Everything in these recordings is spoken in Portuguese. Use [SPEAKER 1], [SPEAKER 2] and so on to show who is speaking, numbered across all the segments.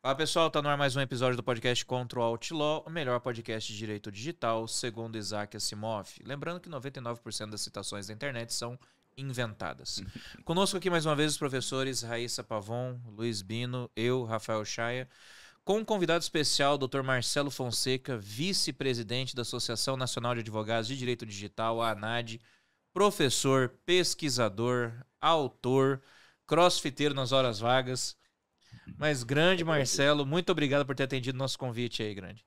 [SPEAKER 1] Fala pessoal, tá no ar mais um episódio do podcast Contra o Outlaw, o melhor podcast de direito digital, segundo Isaac Asimov. Lembrando que 99% das citações da internet são inventadas. Conosco aqui mais uma vez os professores Raíssa Pavon, Luiz Bino, eu, Rafael Chaia, com um convidado especial, Dr. Marcelo Fonseca, vice-presidente da Associação Nacional de Advogados de Direito Digital, a ANAD, professor, pesquisador, autor, crossfiteiro nas horas vagas. Mas grande Marcelo, muito obrigado por ter atendido nosso convite aí, grande.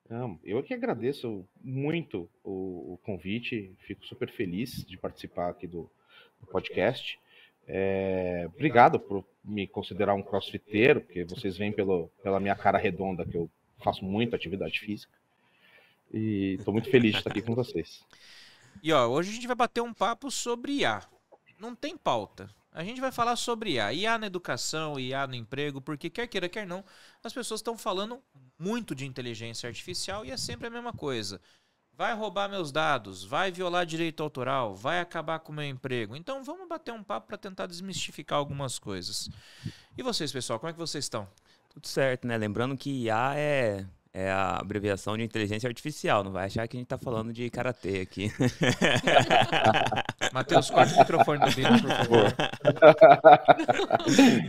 [SPEAKER 2] Não, eu que agradeço muito o convite, fico super feliz de participar aqui do podcast. Obrigado por me considerar um crossfiteiro, porque vocês veem pela minha cara redonda que eu faço muita atividade física. E estou muito feliz de estar aqui com vocês.
[SPEAKER 1] E ó, hoje a gente vai bater um papo sobre IA. Não tem pauta. A gente vai falar sobre IA. IA na educação, IA no emprego, porque quer queira, quer não, as pessoas estão falando muito de inteligência artificial e é sempre a mesma coisa. Vai roubar meus dados, vai violar direito autoral, vai acabar com o meu emprego. Então vamos bater um papo para tentar desmistificar algumas coisas. E vocês, pessoal, como é que vocês estão?
[SPEAKER 3] Tudo certo, né? Lembrando que IA é a abreviação de inteligência artificial. Não vai achar que a gente tá falando de karatê aqui.
[SPEAKER 1] Matheus, corta o microfone do Bino, por favor.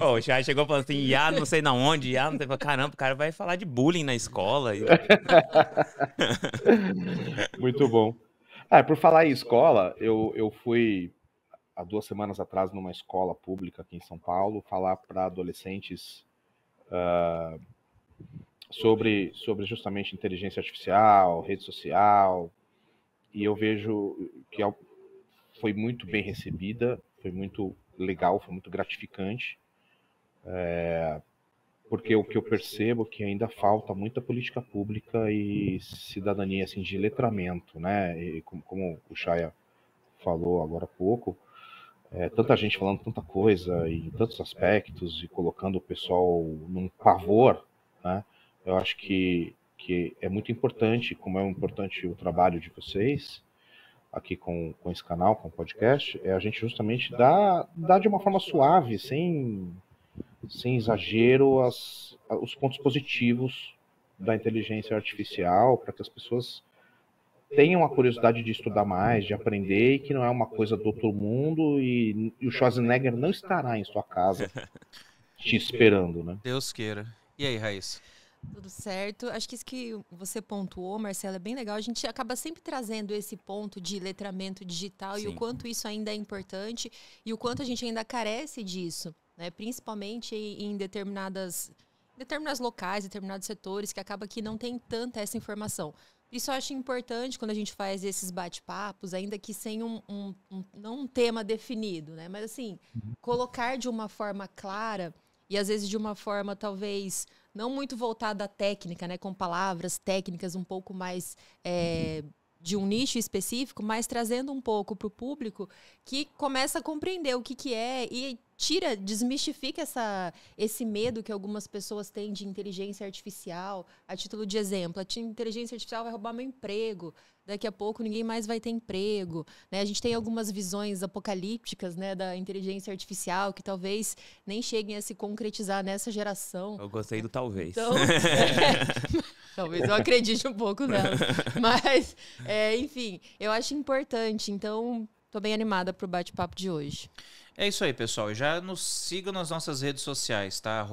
[SPEAKER 3] O Chay chegou falando assim, IA não sei na onde, IA não sei... Caramba, o cara vai falar de bullying na escola.
[SPEAKER 2] Muito bom. Por falar em escola, eu fui há 2 semanas atrás numa escola pública aqui em São Paulo falar para adolescentes sobre justamente inteligência artificial, rede social, e eu vejo que foi muito bem recebida, foi muito legal, foi muito gratificante, porque o que eu percebo é que ainda falta muita política pública e cidadania assim, de letramento, né? E como o Chaia falou agora há pouco, tanta gente falando tanta coisa em tantos aspectos e colocando o pessoal num pavor, né? Eu acho que é muito importante, como é importante o trabalho de vocês aqui com esse canal, com o podcast, a gente justamente dar de uma forma suave, sem exagero, os pontos positivos da inteligência artificial, para que as pessoas tenham a curiosidade de estudar mais, de aprender, e que não é uma coisa do outro mundo, e o Schwarzenegger não estará em sua casa te esperando, né?
[SPEAKER 1] Deus queira. E aí, Raíssa?
[SPEAKER 4] Tudo certo. Acho que isso que você pontuou, Marcelo, é bem legal. A gente acaba sempre trazendo esse ponto de letramento digital. Sim. E o quanto isso ainda é importante e o quanto a gente ainda carece disso, né? Principalmente em determinados locais, determinados setores, que acaba que não tem tanta essa informação. Isso eu acho importante quando a gente faz esses bate-papos, ainda que sem não um tema definido, né? Mas assim, colocar de uma forma clara e às vezes de uma forma talvez não muito voltada à técnica, né, com palavras técnicas um pouco mais de um nicho específico, mas trazendo um pouco para o público que começa a compreender o que é e desmistifica esse medo que algumas pessoas têm de inteligência artificial. A título de exemplo, a inteligência artificial vai roubar meu emprego, daqui a pouco ninguém mais vai ter emprego, né? A gente tem algumas visões apocalípticas, né, da inteligência artificial que talvez nem cheguem a se concretizar nessa geração.
[SPEAKER 3] Eu gostei do talvez.
[SPEAKER 4] Então, talvez eu acredite um pouco nela. Mas, enfim, eu acho importante. Então, estou bem animada para o bate-papo de hoje.
[SPEAKER 1] É isso aí, pessoal. Já nos sigam nas nossas redes sociais, tá?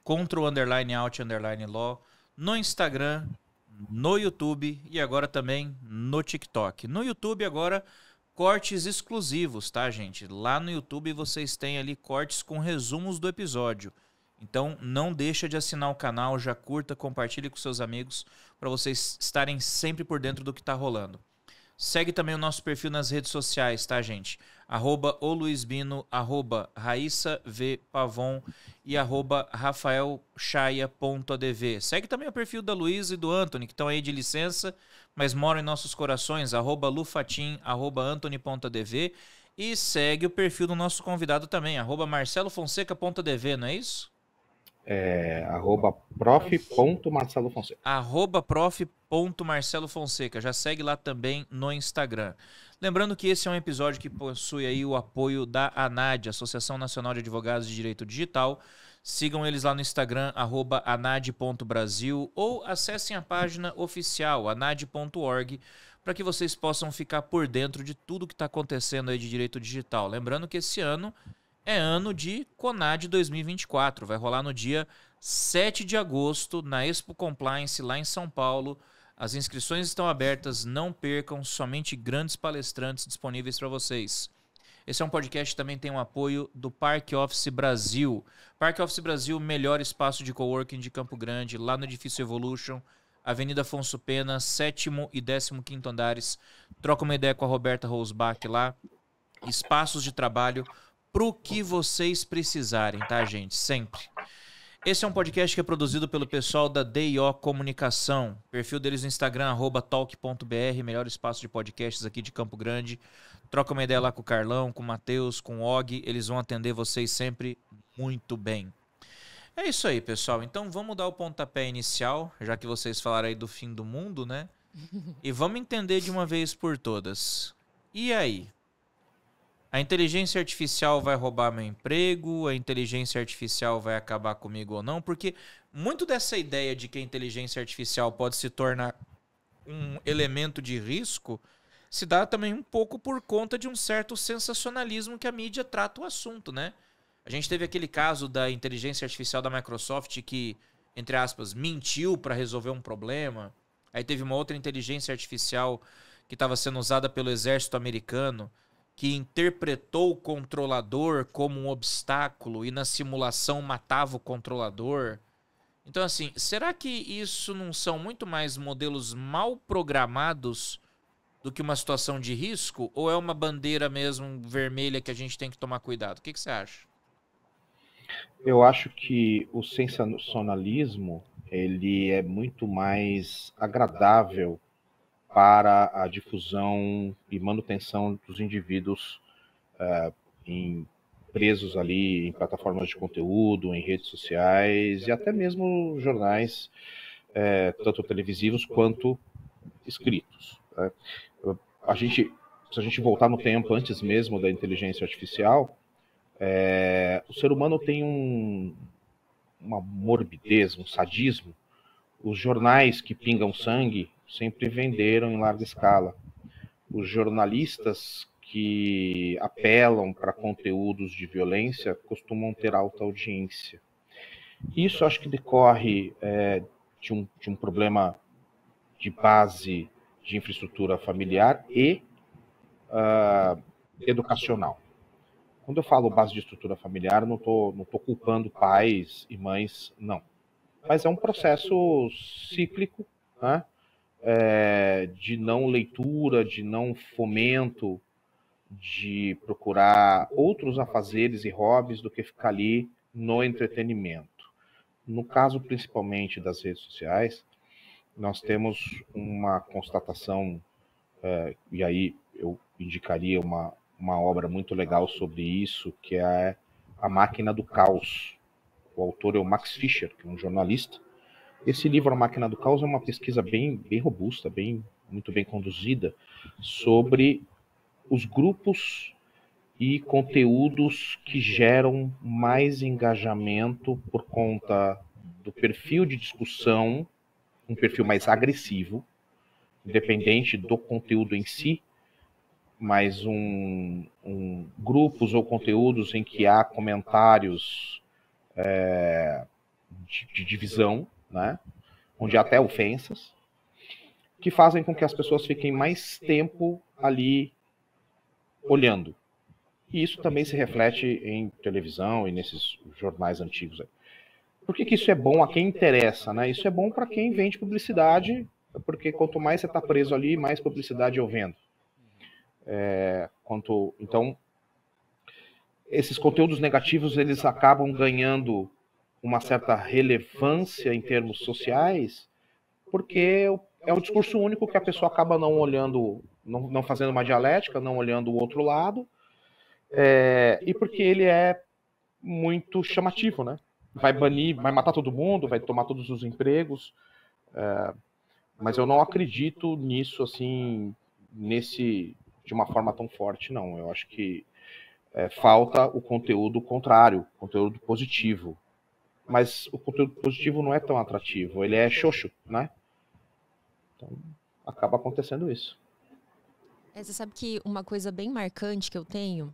[SPEAKER 1] @control_out_law no Instagram, no YouTube e agora também no TikTok. No YouTube agora, cortes exclusivos, tá, gente? Lá no YouTube vocês têm ali cortes com resumos do episódio. Então não deixa de assinar o canal, já curta, compartilhe com seus amigos para vocês estarem sempre por dentro do que tá rolando. Segue também o nosso perfil nas redes sociais, tá, gente? @oluizbino, @raissavpavon e @rafaelchaia.adv. Segue também o perfil da Luísa e do Anthony, que estão aí de licença, mas moram em nossos corações, @lufatim, @anthony.adv. E segue o perfil do nosso convidado também, @marcelofonseca.adv, não é isso?
[SPEAKER 2] @prof.marcelofonseca.
[SPEAKER 1] @prof.marcelofonseca. Já segue lá também no Instagram. Lembrando que esse é um episódio que possui aí o apoio da ANAD, Associação Nacional de Advogados de Direito Digital, Sigam eles lá no Instagram, @anad.brasil, ou acessem a página oficial, anad.org, para que vocês possam ficar por dentro de tudo que está acontecendo aí de direito digital. Lembrando que esse ano é ano de Conad 2024. Vai rolar no dia 7 de agosto, na Expo Compliance, lá em São Paulo. As inscrições estão abertas, não percam, somente grandes palestrantes disponíveis para vocês. Esse é um podcast que também tem um apoio do Park Office Brasil. Park Office Brasil, melhor espaço de coworking de Campo Grande, lá no edifício Evolution, Avenida Afonso Pena, 7º e 15º andares. Troca uma ideia com a Roberta Rosbach lá. Espaços de trabalho pro que vocês precisarem, tá, gente? Sempre. Esse é um podcast que é produzido pelo pessoal da D&O Comunicação. Perfil deles no Instagram, @talk.br, melhor espaço de podcasts aqui de Campo Grande. Troca uma ideia lá com o Carlão, com o Matheus, com o Og. Eles vão atender vocês sempre muito bem. É isso aí, pessoal. Então vamos dar o pontapé inicial, já que vocês falaram aí do fim do mundo, né? E vamos entender de uma vez por todas. E aí? A inteligência artificial vai roubar meu emprego? A inteligência artificial vai acabar comigo ou não? Porque muito dessa ideia de que a inteligência artificial pode se tornar um elemento de risco se dá também um pouco por conta de um certo sensacionalismo que a mídia trata o assunto, né? A gente teve aquele caso da inteligência artificial da Microsoft que, entre aspas, mentiu para resolver um problema. Aí teve uma outra inteligência artificial que estava sendo usada pelo exército americano que interpretou o controlador como um obstáculo e na simulação matava o controlador. Então, assim, será que isso não são muito mais modelos mal programados do que uma situação de risco? Ou é uma bandeira mesmo vermelha que a gente tem que tomar cuidado? O que você acha?
[SPEAKER 2] Eu acho que o sensacionalismo ele é muito mais agradável para a difusão e manutenção dos indivíduos presos ali em plataformas de conteúdo, em redes sociais e até mesmo jornais, tanto televisivos quanto escritos. Né? Se a gente voltar no tempo, antes mesmo da inteligência artificial, o ser humano tem uma morbidez, um sadismo. Os jornais que pingam sangue sempre venderam em larga escala. Os jornalistas que apelam para conteúdos de violência costumam ter alta audiência. Isso acho que decorre de um problema de base de infraestrutura familiar e educacional. Quando eu falo base de estrutura familiar, não tô culpando pais e mães, não. Mas é um processo cíclico, né? De não leitura, de não fomento, de procurar outros afazeres e hobbies do que ficar ali no entretenimento. No caso, principalmente das redes sociais, nós temos uma constatação, e aí eu indicaria uma obra muito legal sobre isso, que é A Máquina do Caos. O autor é o Max Fischer, que é um jornalista. Esse livro, A Máquina do Caos, é uma pesquisa bem robusta, muito bem conduzida, sobre os grupos e conteúdos que geram mais engajamento por conta do perfil de discussão, um perfil mais agressivo, independente do conteúdo em si, mas grupos ou conteúdos em que há comentários de divisão, né? Onde há até ofensas, que fazem com que as pessoas fiquem mais tempo ali olhando. E isso também se reflete em televisão e nesses jornais antigos. Por que isso é bom a quem interessa, né? Isso é bom para quem vende publicidade, porque quanto mais você está preso ali, mais publicidade eu vendo. Então, esses conteúdos negativos eles acabam ganhando uma certa relevância em termos sociais, porque é o discurso único que a pessoa acaba não olhando, não fazendo uma dialética, não olhando o outro lado, e porque ele é muito chamativo, né? Vai banir, vai matar todo mundo, vai tomar todos os empregos, mas eu não acredito nisso assim, de uma forma tão forte, não. Eu acho que falta o conteúdo contrário, conteúdo positivo. mas o conteúdo positivo não é tão atrativo, ele é xoxo, né? Então, acaba acontecendo isso.
[SPEAKER 4] Você sabe que uma coisa bem marcante que eu tenho,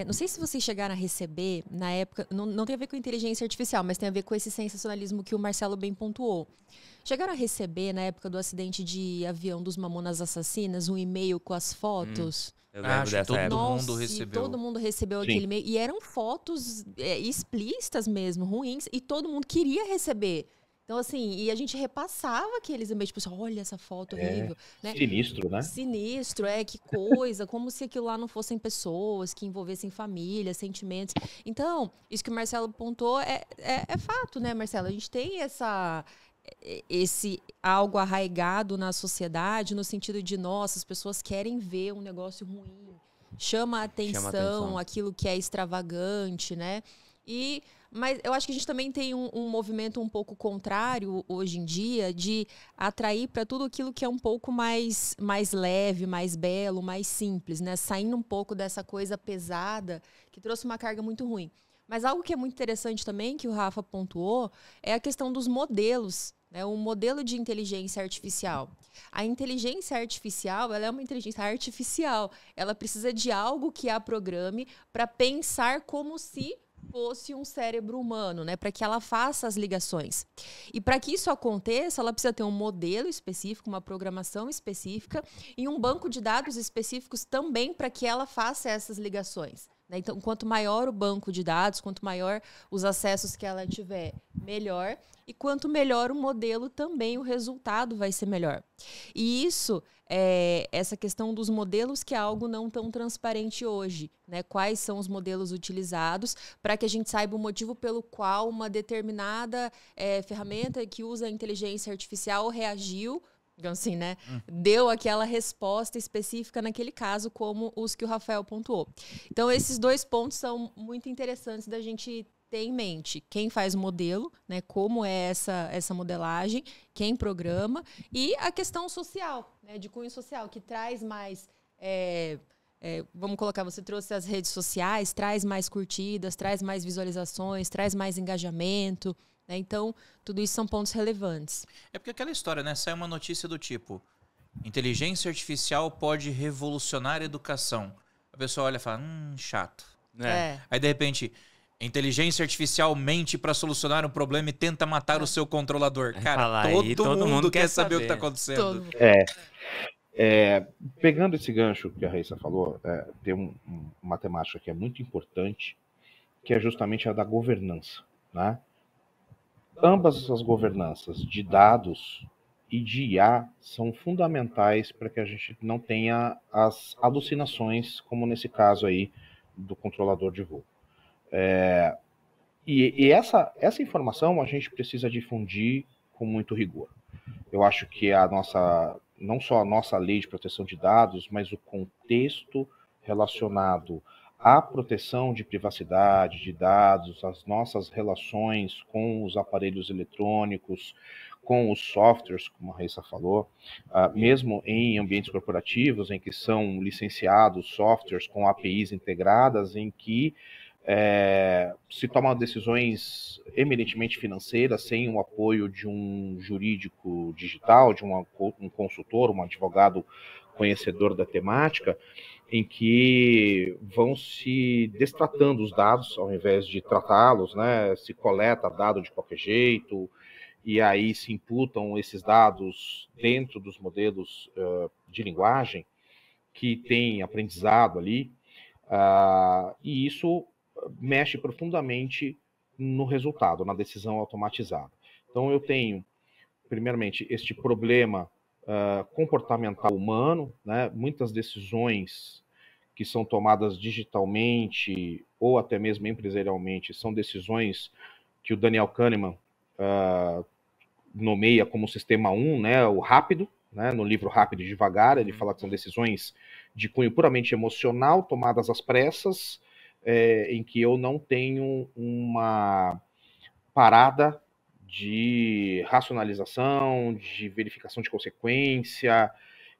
[SPEAKER 4] não sei se vocês chegaram a receber na época, não tem a ver com inteligência artificial, mas tem a ver com esse sensacionalismo que o Marcelo bem pontuou. Chegaram a receber, na época do acidente de avião dos Mamonas Assassinas, um e-mail com as fotos?
[SPEAKER 3] Eu lembro dessa época.
[SPEAKER 1] Mundo recebeu.
[SPEAKER 4] Todo mundo recebeu
[SPEAKER 2] Sim.
[SPEAKER 4] aquele e-mail. E eram fotos explícitas mesmo, ruins, e todo mundo queria receber. Então, assim, e a gente repassava aqueles e-mails, tipo assim, olha essa foto horrível. Né?
[SPEAKER 2] Sinistro, né?
[SPEAKER 4] Sinistro, que coisa, como se aquilo lá não fossem pessoas, que envolvessem família, sentimentos. Então, isso que o Marcelo apontou é fato, né, Marcelo? A gente tem esse algo arraigado na sociedade, no sentido de, nossa, as pessoas querem ver um negócio ruim, chama a atenção aquilo que é extravagante, né? Mas eu acho que a gente também tem um movimento um pouco contrário hoje em dia de atrair para tudo aquilo que é um pouco mais leve, mais belo, mais simples, né? Saindo um pouco dessa coisa pesada que trouxe uma carga muito ruim. Mas algo que é muito interessante também, que o Rafa pontuou, é a questão dos modelos, né? O modelo de inteligência artificial. A inteligência artificial, ela é uma inteligência artificial. Ela precisa de algo que a programe para pensar como se fosse um cérebro humano, né? Para que ela faça as ligações. E para que isso aconteça, ela precisa ter um modelo específico, uma programação específica e um banco de dados específicos também para que ela faça essas ligações. Né? Então, quanto maior o banco de dados, quanto maior os acessos que ela tiver, melhor. E quanto melhor o modelo, também o resultado vai ser melhor. E isso, essa questão dos modelos, que é algo não tão transparente hoje. Né? Quais são os modelos utilizados para que a gente saiba o motivo pelo qual uma determinada ferramenta que usa a inteligência artificial reagiu, então, assim, né? Deu aquela resposta específica naquele caso, como os que o Rafael pontuou. Então, esses dois pontos são muito interessantes da gente ter em mente. Quem faz o modelo, né? Como é essa modelagem, quem programa, e a questão social, né? De cunho social, que traz mais... vamos colocar, você trouxe as redes sociais, traz mais curtidas, traz mais visualizações, traz mais engajamento... Então, tudo isso são pontos relevantes.
[SPEAKER 1] É porque aquela história, né? Sai uma notícia do tipo: inteligência artificial pode revolucionar a educação. A pessoa olha e fala, chato. Aí, de repente, inteligência artificial mente para solucionar um problema e tenta matar o seu controlador. Cara, todo mundo quer saber o que está acontecendo.
[SPEAKER 2] Pegando esse gancho que a Raíssa falou, tem uma temática que é muito importante, que é justamente a da governança, né? Ambas as governanças de dados e de IA são fundamentais para que a gente não tenha as alucinações, como nesse caso aí do controlador de voo. E essa informação a gente precisa difundir com muito rigor. Eu acho que não só a nossa lei de proteção de dados, mas o contexto relacionado à proteção de privacidade de dados, as nossas relações com os aparelhos eletrônicos, com os softwares, como a Raíssa falou, mesmo em ambientes corporativos em que são licenciados softwares com APIs integradas, em que se tomam decisões eminentemente financeiras sem o apoio de um jurídico digital, de um consultor, um advogado conhecedor da temática, em que vão se destratando os dados ao invés de tratá-los, né? Se coleta dado de qualquer jeito, e aí se imputam esses dados dentro dos modelos de linguagem que tem aprendizado ali, e isso mexe profundamente no resultado, na decisão automatizada. Então eu tenho, primeiramente, este problema comportamental humano, né? Muitas decisões que são tomadas digitalmente ou até mesmo empresarialmente são decisões que o Daniel Kahneman nomeia como sistema 1, né? O rápido, né? No livro Rápido e Devagar, ele fala que são decisões de cunho puramente emocional, tomadas às pressas, em que eu não tenho uma parada de racionalização, de verificação de consequência,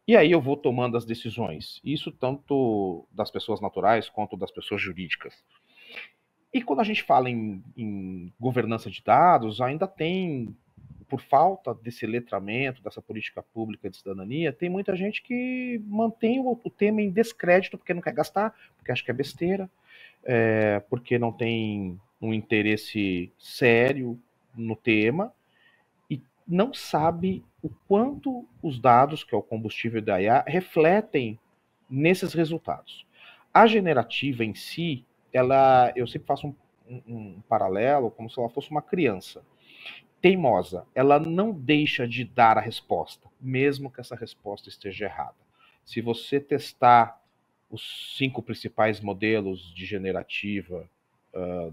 [SPEAKER 2] e aí eu vou tomando as decisões. Isso tanto das pessoas naturais quanto das pessoas jurídicas. E quando a gente fala em governança de dados, ainda tem, por falta desse letramento, dessa política pública de cidadania, tem muita gente que mantém o tema em descrédito porque não quer gastar, porque acha que é besteira, porque não tem um interesse sério no tema e não sabe o quanto os dados, que é o combustível da IA, refletem nesses resultados. A generativa em si, eu sempre faço um paralelo como se ela fosse uma criança teimosa. Ela não deixa de dar a resposta, mesmo que essa resposta esteja errada. Se você testar os 5 principais modelos de generativa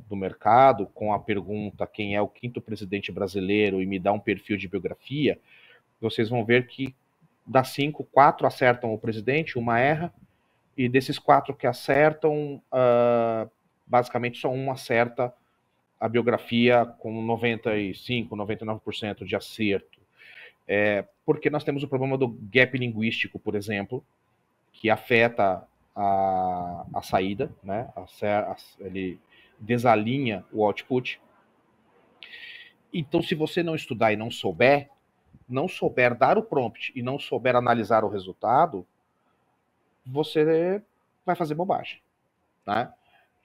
[SPEAKER 2] do mercado, com a pergunta quem é o 5º presidente brasileiro e me dá um perfil de biografia, vocês vão ver que das 5, 4 acertam o presidente, uma erra, e desses 4 que acertam, basicamente só um acerta a biografia com 95, 99% de acerto. Porque nós temos o problema do gap linguístico, por exemplo, que afeta a saída, né? Ele desalinha o output. Então, se você não estudar e não souber dar o prompt e não souber analisar o resultado, você vai fazer bobagem, né?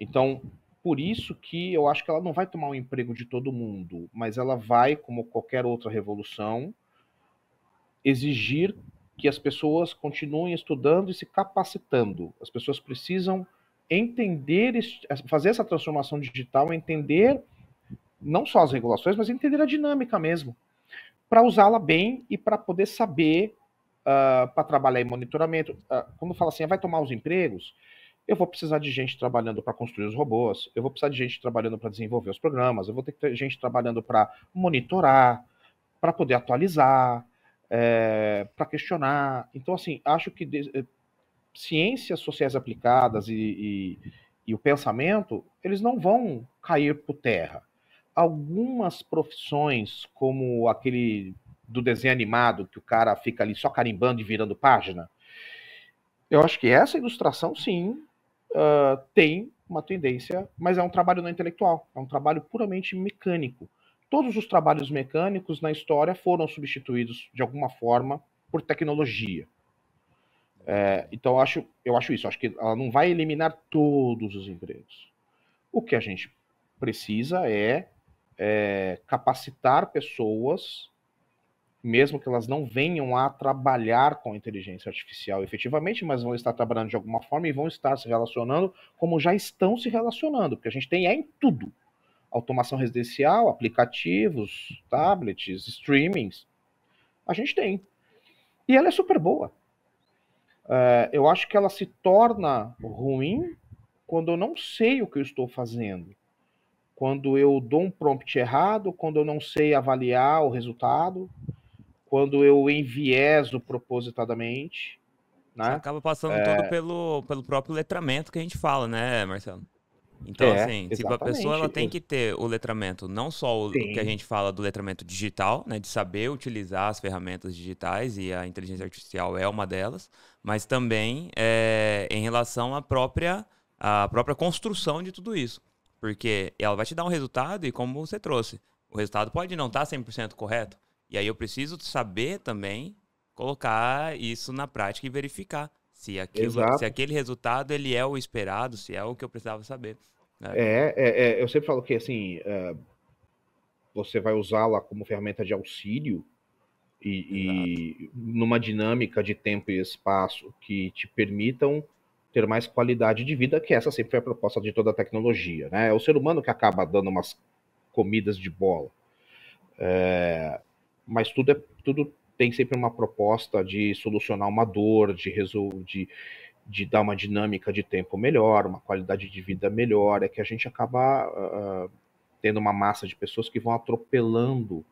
[SPEAKER 2] Então, por isso que eu acho que ela não vai tomar o emprego de todo mundo, mas ela vai, como qualquer outra revolução, exigir que as pessoas continuem estudando e se capacitando. As pessoas precisam entender, fazer essa transformação digital, entender não só as regulações, mas entender a dinâmica mesmo, para usá-la bem e para poder saber, para trabalhar em monitoramento. Quando fala assim, vai tomar os empregos, eu vou precisar de gente trabalhando para construir os robôs, eu vou precisar de gente trabalhando para desenvolver os programas, eu vou ter gente trabalhando para monitorar, para poder atualizar, para questionar. Então, assim, acho que ciências sociais aplicadas e o pensamento, eles não vão cair por terra. Algumas profissões, como aquele do desenho animado, que o cara fica ali só carimbando e virando página, eu acho que essa ilustração, sim, tem uma tendência, mas é um trabalho não intelectual, é um trabalho puramente mecânico. Todos os trabalhos mecânicos na história foram substituídos, de alguma forma, por tecnologia. Então, eu acho isso. Acho que ela não vai eliminar todos os empregos. O que a gente precisa é capacitar pessoas, mesmo que elas não venham a trabalhar com inteligência artificial efetivamente, mas vão estar trabalhando de alguma forma e vão estar se relacionando como já estão se relacionando, porque a gente tem em tudo. Automação residencial, aplicativos, tablets, streamings. A gente tem. E ela é super boa. Eu acho que ela se torna ruim quando eu não sei o que eu estou fazendo. Quando eu dou um prompt errado, quando eu não sei avaliar o resultado, quando eu envieso propositadamente. Né?
[SPEAKER 3] Você acaba passando tudo pelo próprio letramento que a gente fala, né, Marcelo? Então, assim, tipo, a pessoa ela tem que ter o letramento, não só o que a gente fala do letramento digital, né, de saber utilizar as ferramentas digitais, e a inteligência artificial é uma delas, mas também em relação à própria construção de tudo isso. Porque ela vai te dar um resultado e, como você trouxe, o resultado pode não estar 100% correto. E aí eu preciso saber também colocar isso na prática e verificar se aquele resultado ele é o esperado, se é o que eu precisava saber. Né?
[SPEAKER 2] Eu sempre falo que assim, você vai usá-la como ferramenta de auxílio e numa dinâmica de tempo e espaço que te permitam ter mais qualidade de vida, que essa sempre foi a proposta de toda a tecnologia. Né? É o ser humano que acaba dando umas comidas de bola. Mas tudo tem sempre uma proposta de solucionar uma dor, de dar uma dinâmica de tempo melhor, uma qualidade de vida melhor. É que a gente acaba tendo uma massa de pessoas que vão atropelando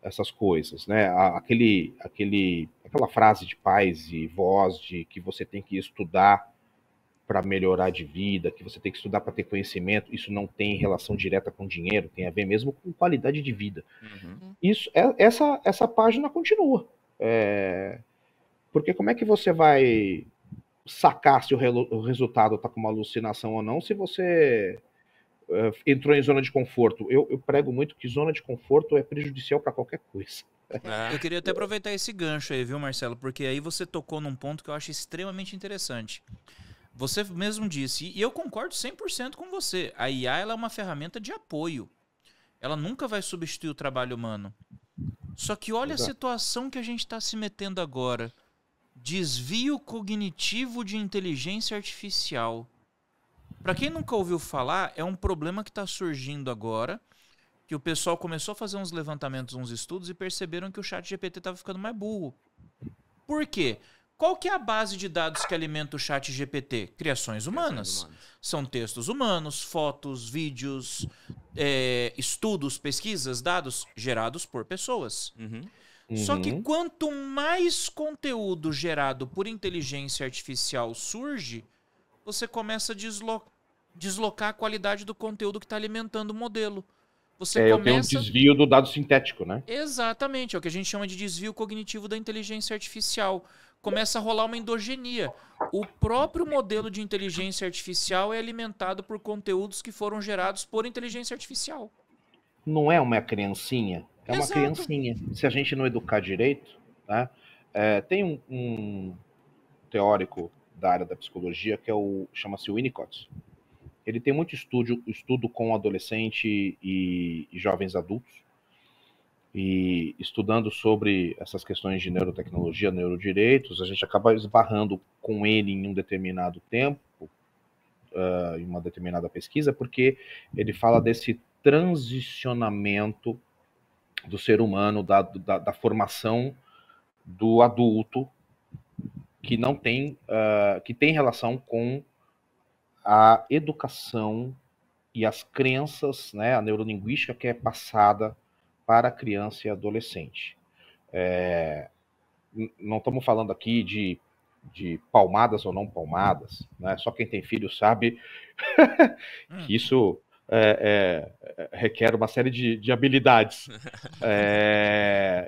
[SPEAKER 2] essas coisas, né? Aquela frase de pais e vós de que você tem que estudar para melhorar de vida, que você tem que estudar para ter conhecimento, isso não tem relação direta com dinheiro, tem a ver mesmo com qualidade de vida.
[SPEAKER 3] Uhum.
[SPEAKER 2] Essa página continua. Porque como é que você vai sacar se o resultado está com uma alucinação ou não, se você entrou em zona de conforto. Eu prego muito que zona de conforto é prejudicial para qualquer coisa.
[SPEAKER 1] Eu queria até aproveitar esse gancho aí, viu, Marcelo? Porque aí você tocou num ponto que eu acho extremamente interessante. Você mesmo disse, e eu concordo 100% com você, a IA ela é uma ferramenta de apoio. Ela nunca vai substituir o trabalho humano. Só que olha a situação que a gente está se metendo agora. Desvio cognitivo de inteligência artificial. Para quem nunca ouviu falar, é um problema que está surgindo agora, que o pessoal começou a fazer uns levantamentos, uns estudos e perceberam que o ChatGPT estava ficando mais burro. Por quê? Qual que é a base de dados que alimenta o ChatGPT? Criações humanas. São textos humanos, fotos, vídeos, estudos, pesquisas, dados gerados por pessoas. Só que quanto mais conteúdo gerado por inteligência artificial surge, você começa a deslocar a qualidade do conteúdo que está alimentando o modelo.
[SPEAKER 2] Eu tenho um desvio do dado sintético, né?
[SPEAKER 1] Exatamente, é o que a gente chama de desvio cognitivo da inteligência artificial. Começa a rolar uma endogenia. O próprio modelo de inteligência artificial é alimentado por conteúdos que foram gerados por inteligência artificial.
[SPEAKER 2] Não é uma criancinha, é uma criancinha. Se a gente não educar direito, né? Tem um teórico da área da psicologia que chama-se Winnicott. Ele tem muito estudo com adolescente e jovens adultos, e estudando sobre essas questões de neurotecnologia, neurodireitos, a gente acaba esbarrando com ele em um determinado tempo, em uma determinada pesquisa, porque ele fala desse transicionamento do ser humano, da formação do adulto, que não tem, que tem relação com a educação e as crenças, né, a neurolinguística que é passada para a criança e adolescente. Não estamos falando aqui de palmadas ou não palmadas, né? Só quem tem filho sabe que isso requer uma série de habilidades.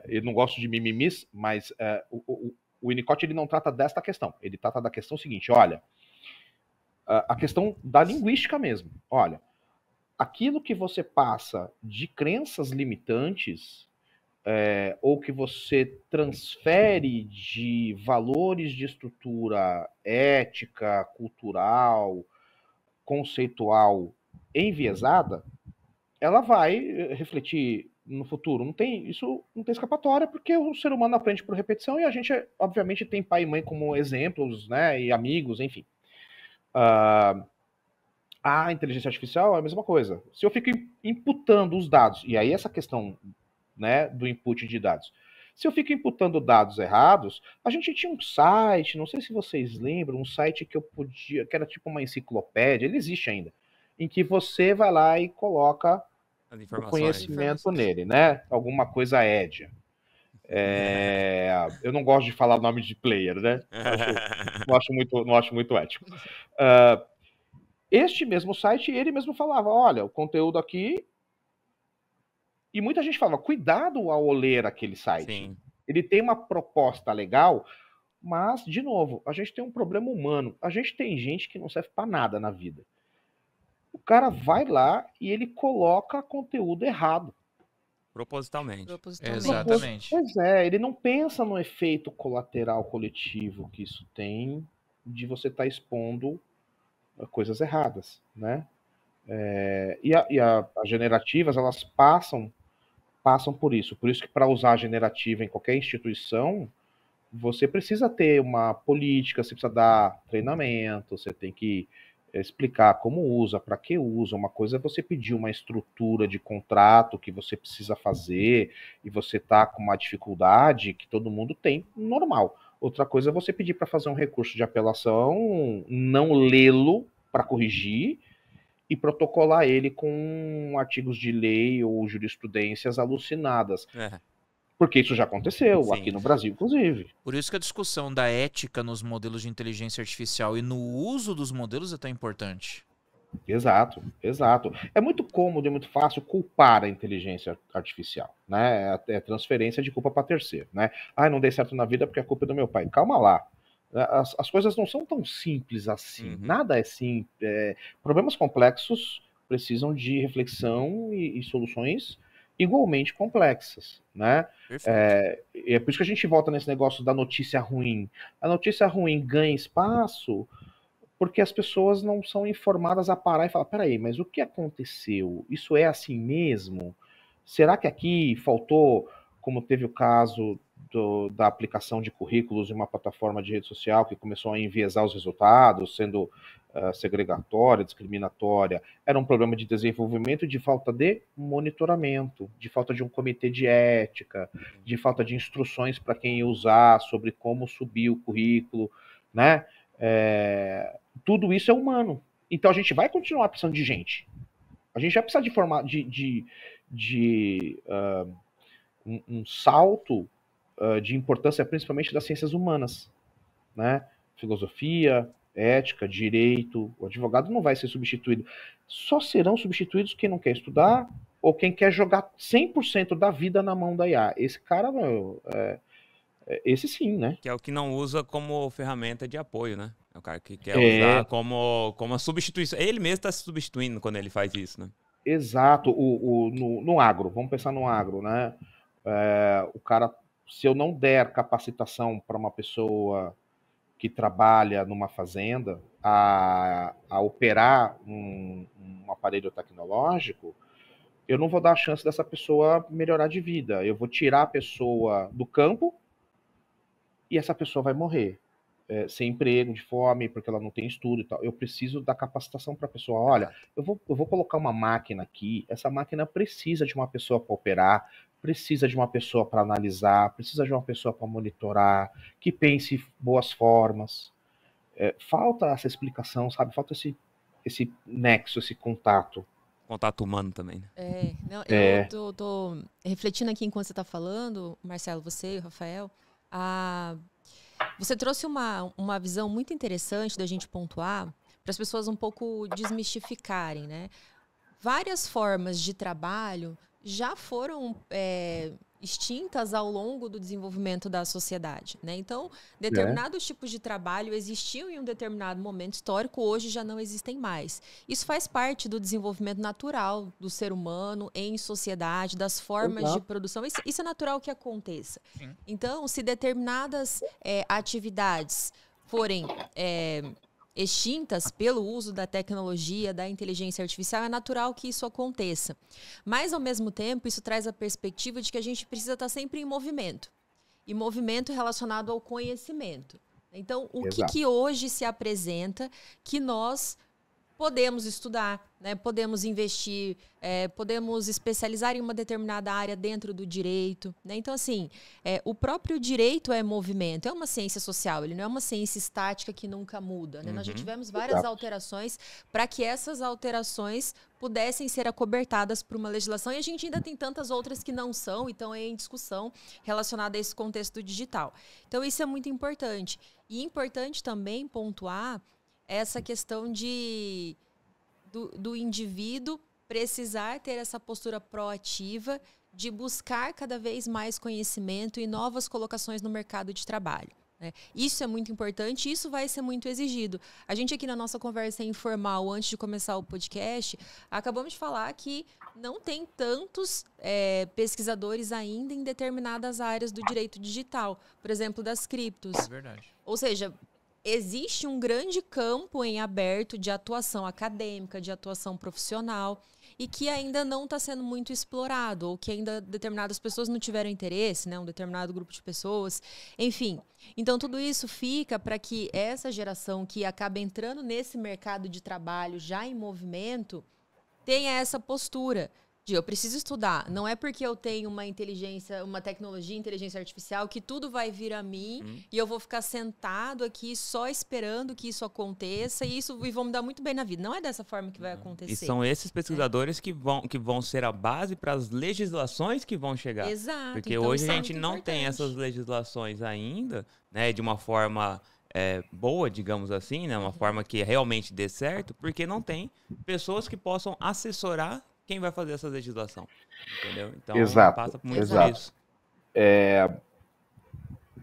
[SPEAKER 2] Eu não gosto de mimimis, mas o Winnicott ele não trata desta questão. Ele trata da questão seguinte, olha, a questão da linguística mesmo. Olha, aquilo que você passa de crenças limitantes, ou que você transfere de valores de estrutura ética, cultural, conceitual enviesada, ela vai refletir no futuro. Isso não tem escapatória, porque o ser humano aprende por repetição e a gente, obviamente, tem pai e mãe como exemplos, né, e amigos, enfim. A inteligência artificial é a mesma coisa. Se eu fico imputando os dados, e aí essa questão, né, do input de dados, se eu fico imputando dados errados, a gente tinha um site, não sei se vocês lembram, um site que que era tipo uma enciclopédia, ele existe ainda, em que você vai lá e coloca o conhecimento nele, né? Alguma coisa édia. Eu não gosto de falar o nome de player, né? Não acho muito ético. Este mesmo site, ele mesmo falava, olha, o conteúdo aqui... E muita gente falava, cuidado ao ler aquele site. Sim. Ele tem uma proposta legal, mas, de novo, a gente tem um problema humano. A gente tem gente que não serve para nada na vida. O cara vai lá e ele coloca conteúdo errado.
[SPEAKER 3] Propositalmente.
[SPEAKER 1] Exatamente.
[SPEAKER 2] Pois ele não pensa no efeito colateral coletivo que isso tem de você estar expondo coisas erradas, né? As generativas, elas passam por isso. Por isso que para usar a generativa em qualquer instituição, você precisa ter uma política, você precisa dar treinamento, você tem que explicar como usa, para que usa. Uma coisa é você pedir uma estrutura de contrato que você precisa fazer e você está com uma dificuldade que todo mundo tem, normal. Outra coisa é você pedir para fazer um recurso de apelação, não lê-lo para corrigir e protocolar ele com artigos de lei ou jurisprudências alucinadas. Porque isso já aconteceu, sim, aqui no Brasil, inclusive.
[SPEAKER 1] Por isso que a discussão da ética nos modelos de inteligência artificial e no uso dos modelos é tão importante.
[SPEAKER 2] Exato, exato. É muito cômodo e muito fácil culpar a inteligência artificial, né? É transferência de culpa para terceiro, né? Não dei certo na vida porque a culpa é do meu pai. Calma lá. As coisas não são tão simples assim. Nada é simples. Problemas complexos precisam de reflexão e soluções igualmente complexas, né? É por isso que a gente volta nesse negócio da notícia ruim. A notícia ruim ganha espaço porque as pessoas não são informadas a parar e falar, peraí, mas o que aconteceu? Isso é assim mesmo? Será que aqui faltou, como teve o caso da aplicação de currículos em uma plataforma de rede social que começou a enviesar os resultados, sendo segregatória, discriminatória? Era um problema de desenvolvimento e de falta de monitoramento, de falta de um comitê de ética, de falta de instruções para quem ia usar sobre como subir o currículo, né? Tudo isso é humano. Então a gente vai continuar precisando de gente. A gente vai precisar de formar um salto de importância, principalmente das ciências humanas, né? Filosofia, ética, direito. O advogado não vai ser substituído. Só serão substituídos quem não quer estudar ou quem quer jogar 100% da vida na mão da IA. Esse cara, esse sim, né?
[SPEAKER 3] Que é o que não usa como ferramenta de apoio, né? É o cara que quer usar como a substituição. Ele mesmo está se substituindo quando ele faz isso, né?
[SPEAKER 2] Exato. No agro, vamos pensar no agro, né? O cara, se eu não der capacitação para uma pessoa que trabalha numa fazenda a operar um aparelho tecnológico, eu não vou dar a chance dessa pessoa melhorar de vida. Eu vou tirar a pessoa do campo e essa pessoa vai morrer. Sem emprego, de fome, porque ela não tem estudo e tal. Eu preciso dar capacitação para a pessoa. Olha, eu vou colocar uma máquina aqui, essa máquina precisa de uma pessoa para operar, precisa de uma pessoa para analisar, precisa de uma pessoa para monitorar, que pense boas formas. Falta essa explicação, sabe? Falta esse nexo, esse contato.
[SPEAKER 3] Contato humano também, né?
[SPEAKER 4] Eu tô refletindo aqui enquanto você está falando, Marcelo, você e o Rafael, você trouxe uma visão muito interessante da gente pontuar para as pessoas um pouco desmistificarem, né? Várias formas de trabalho já foram extintas ao longo do desenvolvimento da sociedade, né? Então, determinados tipos de trabalho existiam em um determinado momento histórico, hoje já não existem mais. Isso faz parte do desenvolvimento natural do ser humano em sociedade, das formas de produção. Isso é natural que aconteça. Sim. Então, se determinadas atividades forem extintas pelo uso da tecnologia, da inteligência artificial, é natural que isso aconteça. Mas, ao mesmo tempo, isso traz a perspectiva de que a gente precisa estar sempre em movimento. E movimento relacionado ao conhecimento. Então, o que hoje se apresenta que nós podemos estudar, né? Podemos investir, podemos especializar em uma determinada área dentro do direito, né? Então, assim, o próprio direito é movimento, é uma ciência social, ele não é uma ciência estática que nunca muda, né? Nós já tivemos várias alterações para que essas alterações pudessem ser acobertadas por uma legislação, e a gente ainda tem tantas outras que não são e estão em discussão relacionada a esse contexto digital. Então, isso é muito importante. E importante também pontuar essa questão do indivíduo precisar ter essa postura proativa de buscar cada vez mais conhecimento e novas colocações no mercado de trabalho, né? Isso é muito importante, isso vai ser muito exigido. A gente aqui na nossa conversa informal, antes de começar o podcast, acabamos de falar que não tem tantos pesquisadores ainda em determinadas áreas do direito digital, por exemplo, das criptos.
[SPEAKER 1] É verdade.
[SPEAKER 4] Ou seja, existe um grande campo em aberto de atuação acadêmica, de atuação profissional, e que ainda não está sendo muito explorado, ou que ainda determinadas pessoas não tiveram interesse, né? Um determinado grupo de pessoas, enfim. Então, tudo isso fica para que essa geração que acaba entrando nesse mercado de trabalho já em movimento tenha essa postura de eu preciso estudar. Não é porque eu tenho uma tecnologia, inteligência artificial, que tudo vai vir a mim e eu vou ficar sentado aqui só esperando que isso aconteça e vão me dar muito bem na vida. Não é dessa forma que vai acontecer.
[SPEAKER 3] E são esses pesquisadores que vão ser a base para as legislações que vão chegar.
[SPEAKER 4] Exato.
[SPEAKER 3] Porque então, hoje a gente não tem essas legislações ainda, né, de uma forma boa, digamos assim, né, uma forma que realmente dê certo, porque não tem pessoas que possam assessorar quem vai fazer essa legislação, entendeu? Então, passa muito por isso.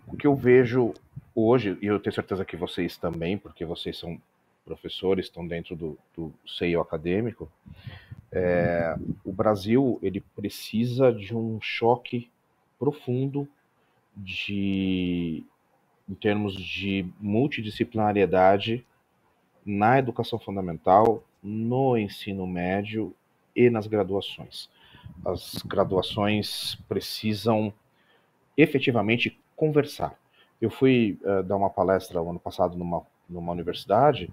[SPEAKER 2] O que eu vejo hoje, e eu tenho certeza que vocês também, porque vocês são professores estão dentro do seio acadêmico, o Brasil ele precisa de um choque profundo em termos de multidisciplinariedade na educação fundamental, no ensino médio e nas graduações. As graduações precisam efetivamente conversar. Eu fui dar uma palestra o ano passado numa universidade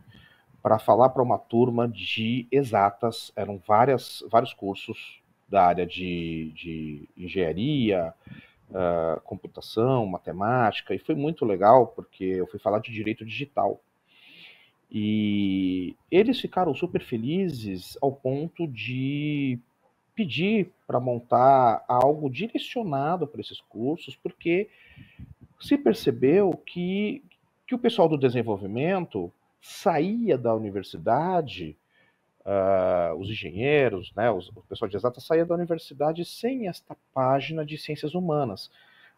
[SPEAKER 2] para falar para uma turma de exatas, eram vários cursos da área de engenharia, computação, matemática, e foi muito legal porque eu fui falar de direito digital. E eles ficaram super felizes ao ponto de pedir para montar algo direcionado para esses cursos, porque se percebeu que o pessoal do desenvolvimento saía da universidade, os engenheiros, né, o pessoal de exatas saía da universidade sem esta página de ciências humanas,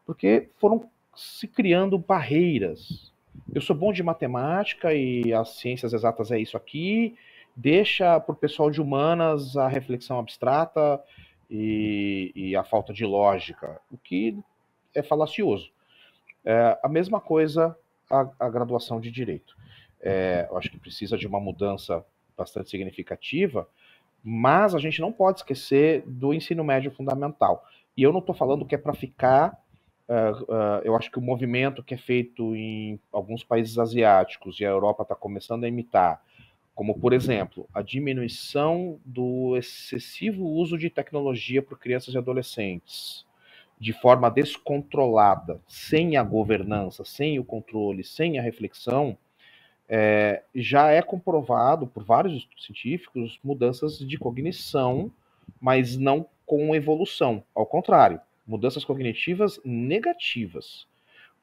[SPEAKER 2] porque foram se criando barreiras. Eu sou bom de matemática e as ciências exatas é isso aqui, deixa para o pessoal de humanas a reflexão abstrata e a falta de lógica, o que é falacioso. A mesma coisa a graduação de Direito. Eu acho que precisa de uma mudança bastante significativa, mas a gente não pode esquecer do ensino médio fundamental. E eu não estou falando que é para ficar... eu acho que o movimento que é feito em alguns países asiáticos e a Europa está começando a imitar, como, por exemplo, a diminuição do excessivo uso de tecnologia por crianças e adolescentes, de forma descontrolada, sem a governança, sem o controle, sem a reflexão, já é comprovado por vários estudos científicos mudanças de cognição, mas não com evolução. Ao contrário, mudanças cognitivas negativas,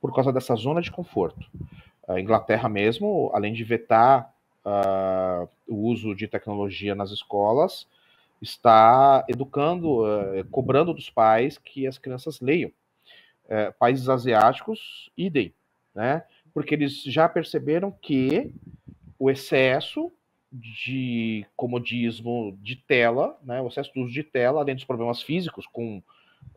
[SPEAKER 2] por causa dessa zona de conforto. A Inglaterra mesmo, além de vetar o uso de tecnologia nas escolas, está educando, cobrando dos pais que as crianças leiam. Países asiáticos, idem, né? Porque eles já perceberam que o excesso de comodismo de tela, né, o excesso do uso de tela, além dos problemas físicos com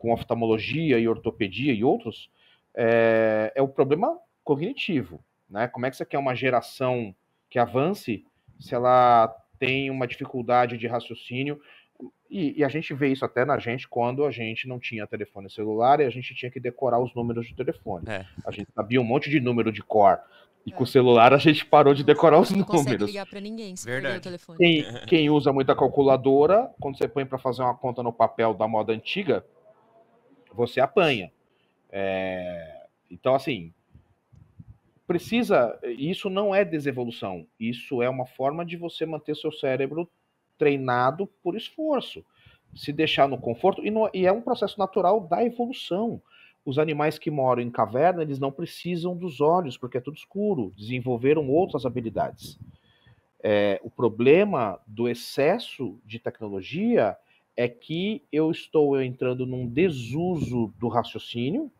[SPEAKER 2] oftalmologia e ortopedia e outros, é o problema cognitivo, né? Como é que você quer uma geração que avance se ela tem uma dificuldade de raciocínio? E a gente vê isso até na gente quando a gente não tinha telefone celular e a gente tinha que decorar os números de telefone. A gente sabia um monte de número de cor. E com o celular a gente parou de decorar os números. Não consegue
[SPEAKER 4] ligar para ninguém se perder o telefone.
[SPEAKER 2] Quem usa muita calculadora, quando você põe para fazer uma conta no papel da moda antiga, você apanha. Então, assim, isso não é desevolução. Isso é uma forma de você manter seu cérebro treinado por esforço. Se deixar no conforto, e é um processo natural da evolução. Os animais que moram em caverna, eles não precisam dos olhos, porque é tudo escuro. Desenvolveram outras habilidades. O problema do excesso de tecnologia é que eu estou entrando num desuso do raciocínio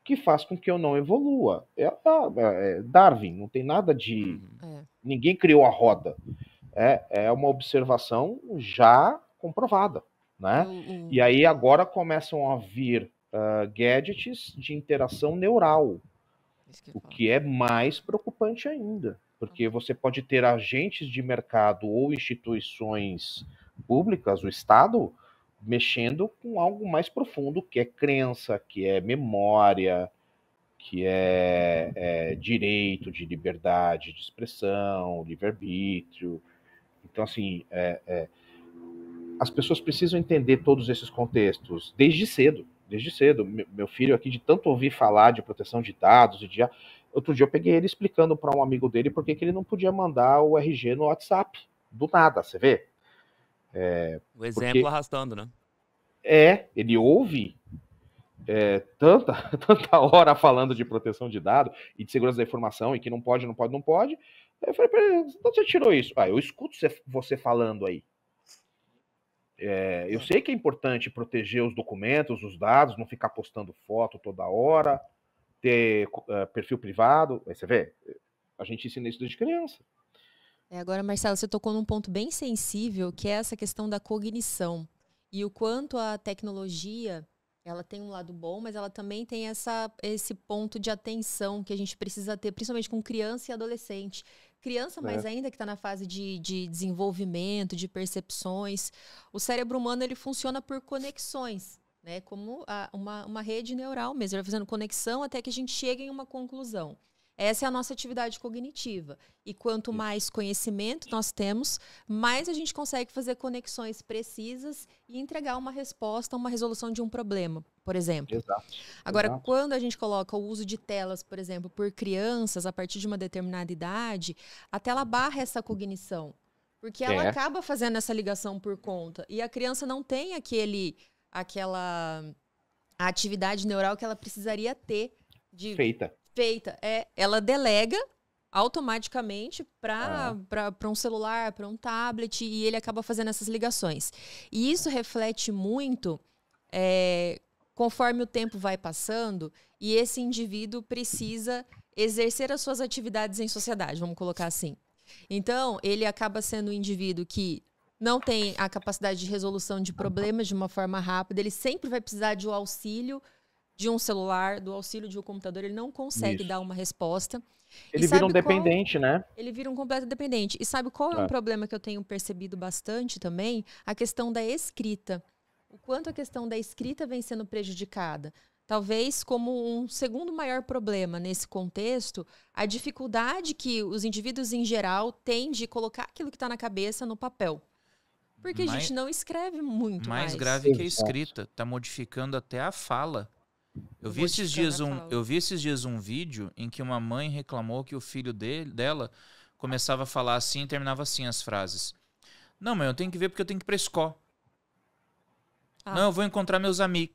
[SPEAKER 2] que faz com que eu não evolua. Darwin, não tem nada de... Ninguém criou a roda. É uma observação já comprovada, né? E aí agora começam a vir gadgets de interação neural, o que é mais preocupante ainda, porque você pode ter agentes de mercado ou instituições públicas, o Estado, mexendo com algo mais profundo, que é crença, que é memória, que é direito de liberdade de expressão, livre-arbítrio. Então, assim, as pessoas precisam entender todos esses contextos desde cedo. Desde cedo. Meu filho aqui, de tanto ouvir falar de proteção de dados, outro dia eu peguei ele explicando para um amigo dele por que ele não podia mandar o RG no WhatsApp. Do nada, você vê?
[SPEAKER 3] O exemplo arrastando, né?
[SPEAKER 2] Ele ouve tanta hora falando de proteção de dados e de segurança da informação e que não pode. Aí eu falei para ele, onde você tirou isso? Eu escuto você falando aí. Eu sei que é importante proteger os documentos, os dados, não ficar postando foto toda hora, ter perfil privado. Aí você vê, a gente ensina isso desde criança.
[SPEAKER 4] Agora, Marcelo, você tocou num ponto bem sensível, que é essa questão da cognição. E o quanto a tecnologia, ela tem um lado bom, mas ela também tem esse ponto de atenção que a gente precisa ter, principalmente com criança e adolescente. Criança, mais ainda, que está na fase de desenvolvimento, de percepções. O cérebro humano, ele funciona por conexões, né? Como uma rede neural mesmo. Ele vai fazendo conexão até que a gente chegue em uma conclusão. Essa é a nossa atividade cognitiva. E quanto mais conhecimento nós temos, mais a gente consegue fazer conexões precisas e entregar uma resposta, uma resolução de um problema, por exemplo.
[SPEAKER 2] Exato.
[SPEAKER 4] Agora, quando a gente coloca o uso de telas, por exemplo, por crianças, a partir de uma determinada idade, a tela barra essa cognição. Porque ela acaba fazendo essa ligação por conta. E a criança não tem aquela atividade neural que ela precisaria ter. Feita. Ela delega automaticamente para um celular, para um tablet, e ele acaba fazendo essas ligações. E isso reflete muito conforme o tempo vai passando e esse indivíduo precisa exercer as suas atividades em sociedade, vamos colocar assim. Então, ele acaba sendo um indivíduo que não tem a capacidade de resolução de problemas de uma forma rápida, ele sempre vai precisar de um auxílio de um celular, do auxílio de um computador, ele não consegue dar uma resposta.
[SPEAKER 2] Ele vira um dependente, né?
[SPEAKER 4] Ele vira um completo dependente. E sabe qual é um problema que eu tenho percebido bastante também? A questão da escrita. O quanto a questão da escrita vem sendo prejudicada. Talvez como um segundo maior problema nesse contexto, a dificuldade que os indivíduos em geral têm de colocar aquilo que está na cabeça no papel. Porque a gente não escreve muito mais.
[SPEAKER 1] Mais grave que a escrita. Está modificando até a fala. Eu vi esses dias um vídeo em que uma mãe reclamou que o filho dela começava a falar assim e terminava assim as frases. Não, mãe, eu tenho que ver porque eu tenho que ir pra escola. Não, eu vou encontrar meus amigos.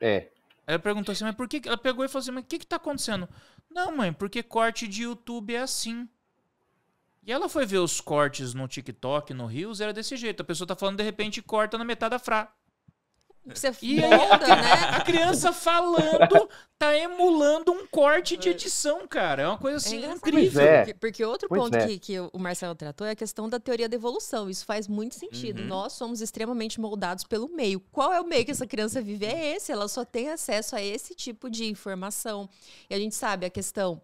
[SPEAKER 1] Aí ela perguntou assim, mas por que... Ela pegou e falou assim, mas o que tá acontecendo? Não, mãe, porque corte de YouTube é assim. E ela foi ver os cortes no TikTok, no Reels, era desse jeito. A pessoa tá falando, de repente, corta na metade da frase.
[SPEAKER 4] E aí,
[SPEAKER 1] a criança falando tá emulando um corte de edição, cara. É uma coisa assim incrível.
[SPEAKER 4] Porque outro ponto que o Marcelo tratou é a questão da teoria da evolução. Isso faz muito sentido. Nós somos extremamente moldados pelo meio. Qual é o meio que essa criança vive? É esse. Ela só tem acesso a esse tipo de informação. E a gente sabe a questão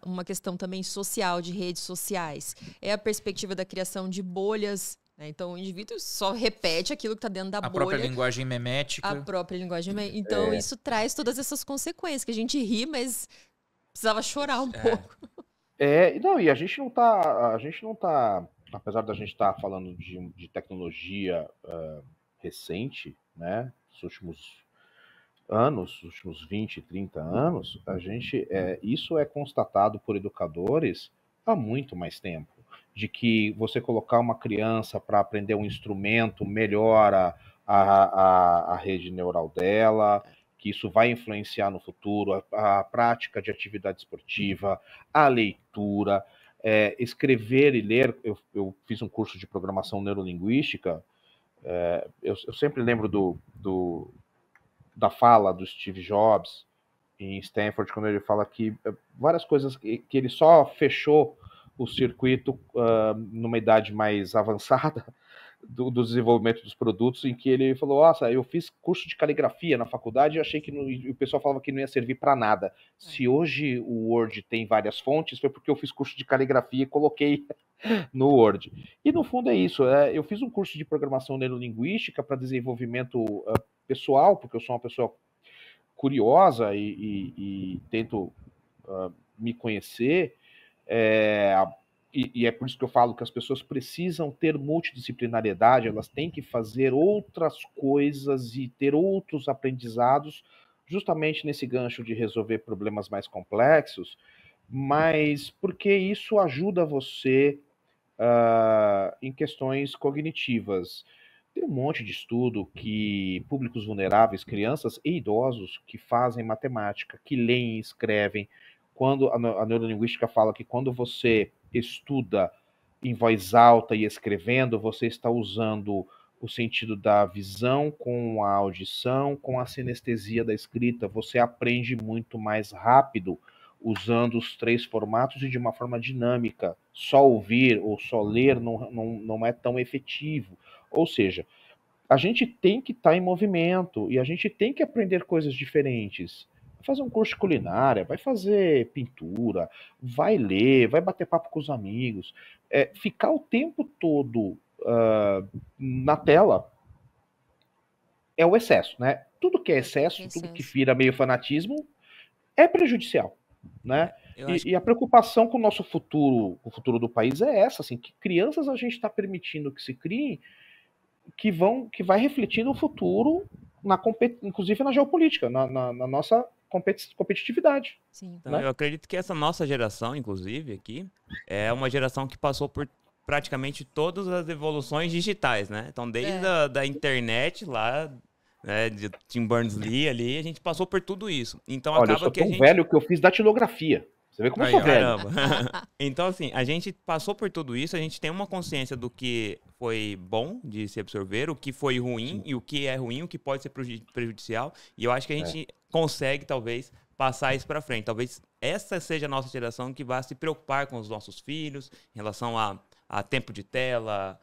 [SPEAKER 4] uma questão também social, de redes sociais. É a perspectiva da criação de bolhas. Então, o indivíduo só repete aquilo que está dentro da bolha.
[SPEAKER 1] A própria linguagem memética.
[SPEAKER 4] A própria linguagem memética. Então, isso traz todas essas consequências, que a gente ri, mas precisava chorar um pouco.
[SPEAKER 2] Não, e a gente não tá, apesar da gente estar falando de tecnologia recente, né, nos últimos anos, nos últimos 20, 30 anos, isso é constatado por educadores há muito mais tempo. De que você colocar uma criança para aprender um instrumento melhora a rede neural dela, que isso vai influenciar no futuro a prática de atividade esportiva, a leitura, escrever e ler. Eu fiz um curso de programação neurolinguística, eu sempre lembro da fala do Steve Jobs em Stanford, quando ele fala que várias coisas que ele só fechou o circuito numa idade mais avançada do desenvolvimento dos produtos, em que ele falou, nossa, eu fiz curso de caligrafia na faculdade e achei que o pessoal falava que não ia servir para nada. Se hoje o Word tem várias fontes, foi porque eu fiz curso de caligrafia e coloquei no Word. E no fundo é isso, eu fiz um curso de programação neurolinguística para desenvolvimento pessoal, porque eu sou uma pessoa curiosa e tento me conhecer, e é por isso que eu falo que as pessoas precisam ter multidisciplinariedade, elas têm que fazer outras coisas e ter outros aprendizados, justamente nesse gancho de resolver problemas mais complexos, mas porque isso ajuda você em questões cognitivas. Tem um monte de estudo que públicos vulneráveis, crianças e idosos, que fazem matemática, que leem e escrevem. Quando a neurolinguística fala que quando você estuda em voz alta e escrevendo, você está usando o sentido da visão com a audição, com a sinestesia da escrita. Você aprende muito mais rápido, usando os 3 formatos e de uma forma dinâmica. Só ouvir ou só ler não é tão efetivo. Ou seja, a gente tem que estar em movimento e a gente tem que aprender coisas diferentes. Vai fazer um curso de culinária, vai fazer pintura, vai ler, vai bater papo com os amigos. Ficar o tempo todo na tela é o excesso, né? Tudo que é excesso, tudo que vira meio fanatismo, é prejudicial, né? E a preocupação com o nosso futuro, o futuro do país é essa, assim, que crianças a gente está permitindo que se criem, que vai refletir no futuro, inclusive na geopolítica, na nossa competitividade.
[SPEAKER 3] Sim. Então, né? Eu acredito que essa nossa geração, inclusive, aqui, é uma geração que passou por praticamente todas as evoluções digitais, né? Então, desde da internet lá, né, de Tim Berners-Lee ali, a gente passou por tudo isso. Então,
[SPEAKER 2] olha, eu sou tão velho que eu fiz datilografia. Você vê como eu sou velho.
[SPEAKER 3] Então, assim, a gente passou por tudo isso, a gente tem uma consciência do que foi bom de se absorver, o que foi ruim e o que é ruim, o que pode ser prejudicial. E eu acho que a gente consegue, talvez, passar isso para frente. Talvez essa seja a nossa geração que vai se preocupar com os nossos filhos em relação a tempo de tela,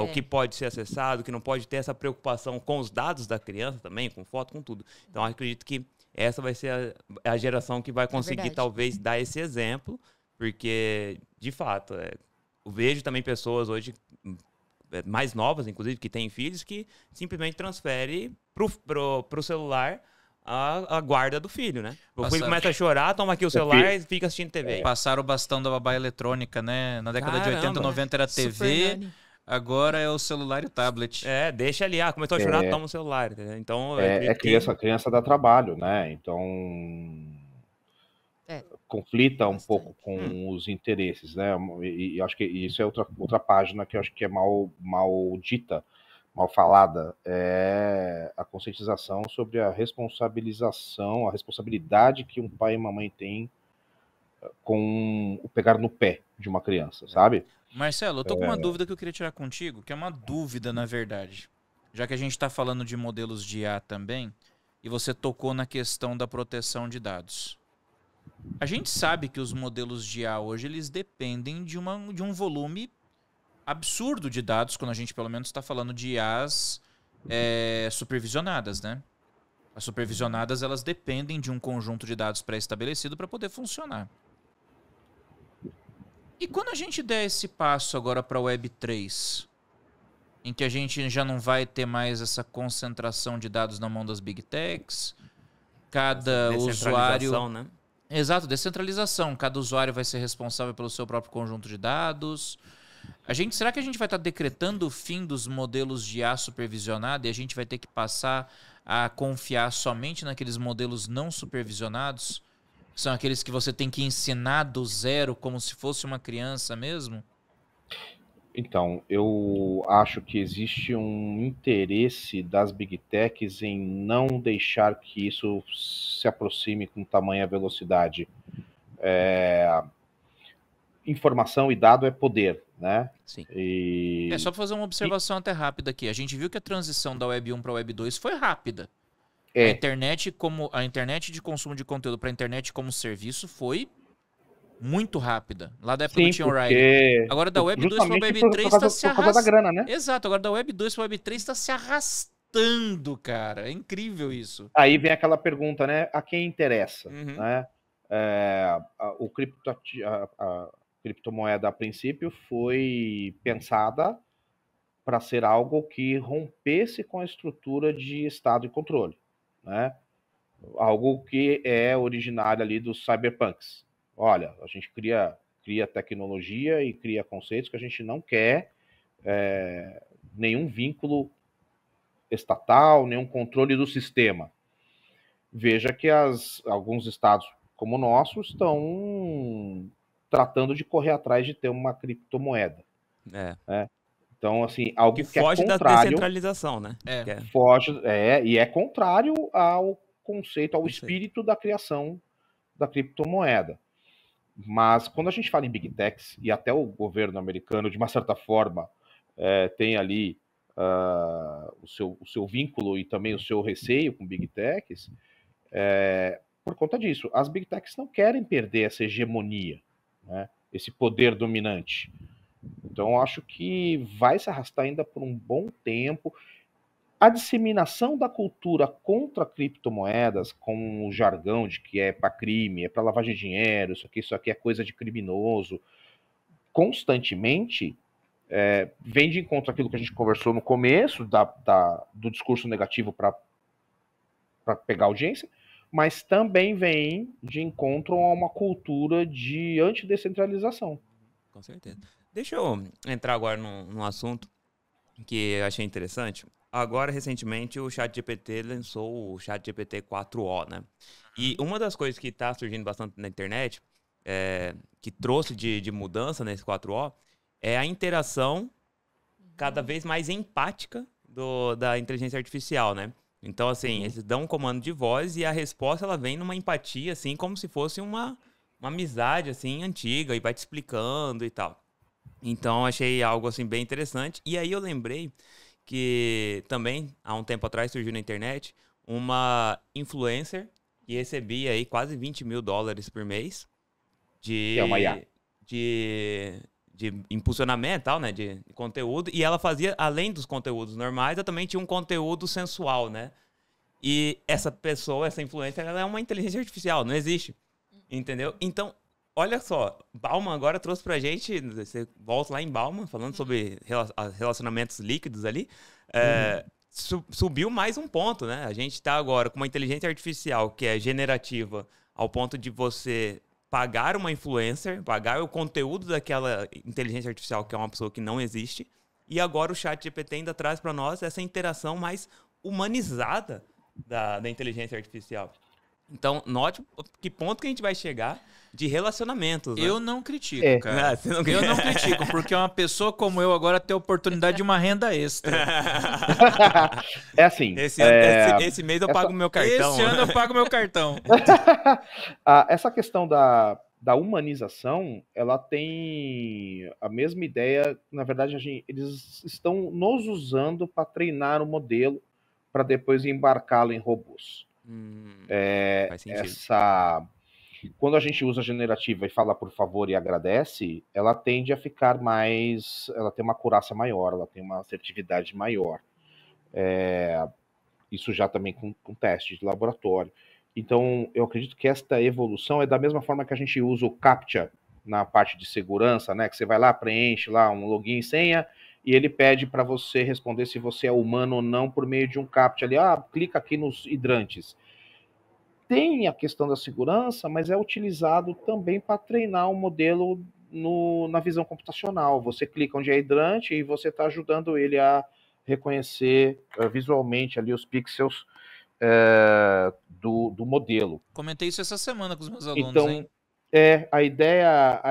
[SPEAKER 3] o que pode ser acessado, o que não pode ter essa preocupação com os dados da criança também, com foto, com tudo. Então, eu acredito que essa vai ser a geração que vai conseguir, talvez, dar esse exemplo, porque, de fato, eu vejo também pessoas hoje mais novas, inclusive, que têm filhos, que simplesmente transferem pro celular a guarda do filho, né? O filho começa a chorar, toma aqui o celular e fica assistindo TV.
[SPEAKER 1] Passaram o bastão da babá eletrônica, né? Na década de 80, 90 era TV... Agora é o celular e o tablet.
[SPEAKER 3] Deixa ali. Começou a chorar, toma o celular. Então,
[SPEAKER 2] criança dá trabalho, né? Então, conflita um pouco com os interesses, né? E acho que isso é outra página que eu acho que é mal dita, mal falada. É a conscientização sobre a responsabilidade que um pai e uma mãe têm com o pegar no pé de uma criança, sabe?
[SPEAKER 1] Marcelo, eu tô com uma dúvida que eu queria tirar contigo, que é uma dúvida, na verdade. Já que a gente está falando de modelos de IA também, e você tocou na questão da proteção de dados. A gente sabe que os modelos de IA hoje, eles dependem de um volume absurdo de dados, quando a gente pelo menos está falando de IAs supervisionadas, né? As supervisionadas, elas dependem de um conjunto de dados pré-estabelecido para poder funcionar. E quando a gente der esse passo agora para a Web3, em que a gente já não vai ter mais essa concentração de dados na mão das Big Techs, cada usuário...
[SPEAKER 3] né?
[SPEAKER 1] Exato, descentralização. Cada usuário vai ser responsável pelo seu próprio conjunto de dados. Será que a gente vai estar decretando o fim dos modelos de IA supervisionado e a gente vai ter que passar a confiar somente naqueles modelos não supervisionados? São aqueles que você tem que ensinar do zero, como se fosse uma criança mesmo?
[SPEAKER 2] Então, eu acho que existe um interesse das Big Techs em não deixar que isso se aproxime com tamanha velocidade. Informação e dado é poder, né?
[SPEAKER 1] Sim. Só para fazer uma observação até rápida aqui. A gente viu que a transição da Web 1 para a Web 2 foi rápida. A internet de consumo de conteúdo para a internet como serviço foi muito rápida. Lá da época do Tim O'Reilly. Agora da Web 2 para a Web 3 está se arrastando.
[SPEAKER 2] Da grana, né?
[SPEAKER 1] Exato, agora da Web 2 para a Web 3 está se arrastando, cara. É incrível isso.
[SPEAKER 2] Aí vem aquela pergunta, né? A quem interessa, né? A criptomoeda, a princípio, foi pensada para ser algo que rompesse com a estrutura de Estado e controle, né? Algo que é originário ali dos cyberpunks. Olha, a gente cria tecnologia e cria conceitos que a gente não quer nenhum vínculo estatal, nenhum controle do sistema. Veja que alguns estados como o nosso estão tratando de correr atrás de ter uma criptomoeda. Então, assim, algo que
[SPEAKER 3] foge
[SPEAKER 2] da
[SPEAKER 3] descentralização, né?
[SPEAKER 2] Foge, e é contrário ao conceito, ao espírito da criação da criptomoeda. Mas quando a gente fala em Big Techs, e até o governo americano, de uma certa forma, tem ali o seu vínculo e também o seu receio com Big Techs, por conta disso. As Big Techs não querem perder essa hegemonia, né? Esse poder dominante. Então, eu acho que vai se arrastar ainda por um bom tempo. A disseminação da cultura contra criptomoedas, com o jargão de que é para crime, é para lavagem de dinheiro, isso aqui é coisa de criminoso, constantemente vem de encontro àquilo que a gente conversou no começo, do discurso negativo para pegar audiência, mas também vem de encontro a uma cultura de antidescentralização.
[SPEAKER 3] Com certeza. Deixa eu entrar agora num assunto que eu achei interessante. Agora, recentemente, o ChatGPT lançou o ChatGPT 4o, né? E uma das coisas que está surgindo bastante na internet, que trouxe de mudança nesse 4o, é a interação cada vez mais empática da inteligência artificial, né? Então, assim, eles dão um comando de voz e a resposta, ela vem numa empatia, assim, como se fosse uma amizade, assim, antiga, e vai te explicando e tal. Então, achei algo, assim, bem interessante. E aí eu lembrei que também, há um tempo atrás, surgiu na internet uma influencer que recebia aí quase $20 mil por mês de impulsionamento e tal, né, de conteúdo, e ela fazia, além dos conteúdos normais, ela também tinha um conteúdo sensual, né? E essa pessoa, essa influencer, ela é uma inteligência artificial, não existe, entendeu? Então, olha só, Bauman agora trouxe pra gente, você volta lá em Bauman, falando sobre relacionamentos líquidos ali, subiu mais um ponto, né? A gente tá agora com uma inteligência artificial que é generativa ao ponto de você pagar uma influencer, pagar o conteúdo daquela inteligência artificial que é uma pessoa que não existe, e agora o ChatGPT ainda traz para nós essa interação mais humanizada da inteligência artificial. Então, note que ponto que a gente vai chegar de relacionamentos. Né?
[SPEAKER 1] Eu não critico, cara. Eu não critico, porque uma pessoa como eu agora tem a oportunidade de uma renda extra.
[SPEAKER 2] É assim.
[SPEAKER 3] Esse mês eu pago meu cartão.
[SPEAKER 1] Esse ano eu pago meu cartão.
[SPEAKER 2] Essa questão da humanização, ela tem a mesma ideia. Na verdade, eles estão nos usando para treinar o modelo para depois embarcá-lo em robôs.
[SPEAKER 3] Faz sentido.
[SPEAKER 2] Quando a gente usa generativa e fala por favor e agradece, ela tende a ficar mais... Ela tem uma acurácia maior, ela tem uma assertividade maior. Isso já também com teste de laboratório. Então, eu acredito que esta evolução é da mesma forma que a gente usa o CAPTCHA na parte de segurança, né? Que você vai lá, preenche lá um login e senha, e ele pede para você responder se você é humano ou não por meio de um CAPTCHA ali. Clica aqui nos hidrantes. Tem a questão da segurança, mas é utilizado também para treinar o modelo na visão computacional. Você clica onde é hidrante e você está ajudando ele a reconhecer visualmente ali os pixels do modelo.
[SPEAKER 1] Comentei isso essa semana com os meus alunos,
[SPEAKER 2] então,
[SPEAKER 1] hein?
[SPEAKER 2] A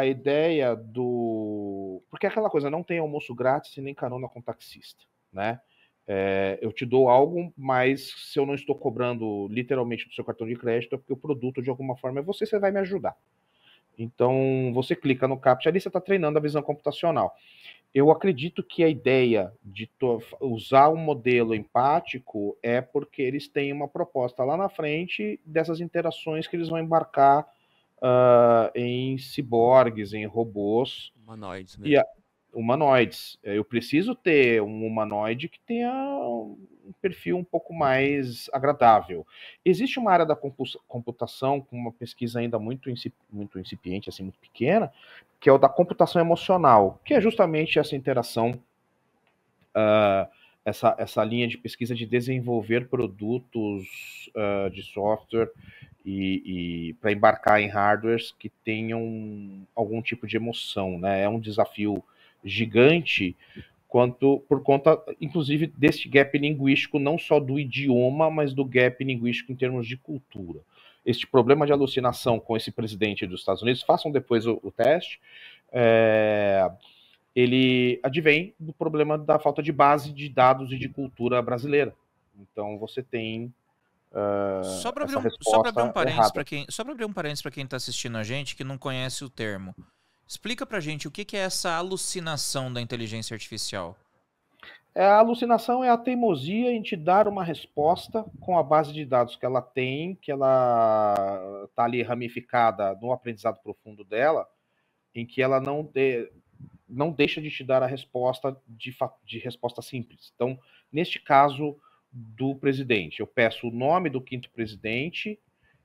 [SPEAKER 2] ideia do... Porque é aquela coisa, não tem almoço grátis e nem carona com taxista, né? Eu te dou algo, mas se eu não estou cobrando literalmente do seu cartão de crédito, é porque o produto de alguma forma é você vai me ajudar. Então, você clica no CAPTCHA ali, você está treinando a visão computacional. Eu acredito que a ideia de usar um modelo empático é porque eles têm uma proposta lá na frente dessas interações que eles vão embarcar em ciborgues, em robôs.
[SPEAKER 3] Humanoides mesmo.
[SPEAKER 2] Humanoides. Eu preciso ter um humanoide que tenha um perfil um pouco mais agradável. Existe uma área da computação com uma pesquisa ainda muito incipiente, assim, muito pequena, que é o da computação emocional, que é justamente essa interação, essa linha de pesquisa de desenvolver produtos de software e para embarcar em hardwares que tenham algum tipo de emoção, né? É um desafio gigante por conta, inclusive, desse gap linguístico, não só do idioma, mas do gap linguístico em termos de cultura. Este problema de alucinação com esse presidente dos Estados Unidos, façam depois o teste, ele advém do problema da falta de base de dados e de cultura brasileira. Então, você tem
[SPEAKER 1] só para abrir um parênteses para quem está assistindo a gente que não conhece o termo. Explica pra gente o que é essa alucinação da inteligência artificial.
[SPEAKER 2] A alucinação é a teimosia em te dar uma resposta com a base de dados que ela tem, que ela está ali ramificada no aprendizado profundo dela, em que ela não deixa de te dar a resposta de resposta simples. Então, neste caso do presidente, eu peço o nome do 5º presidente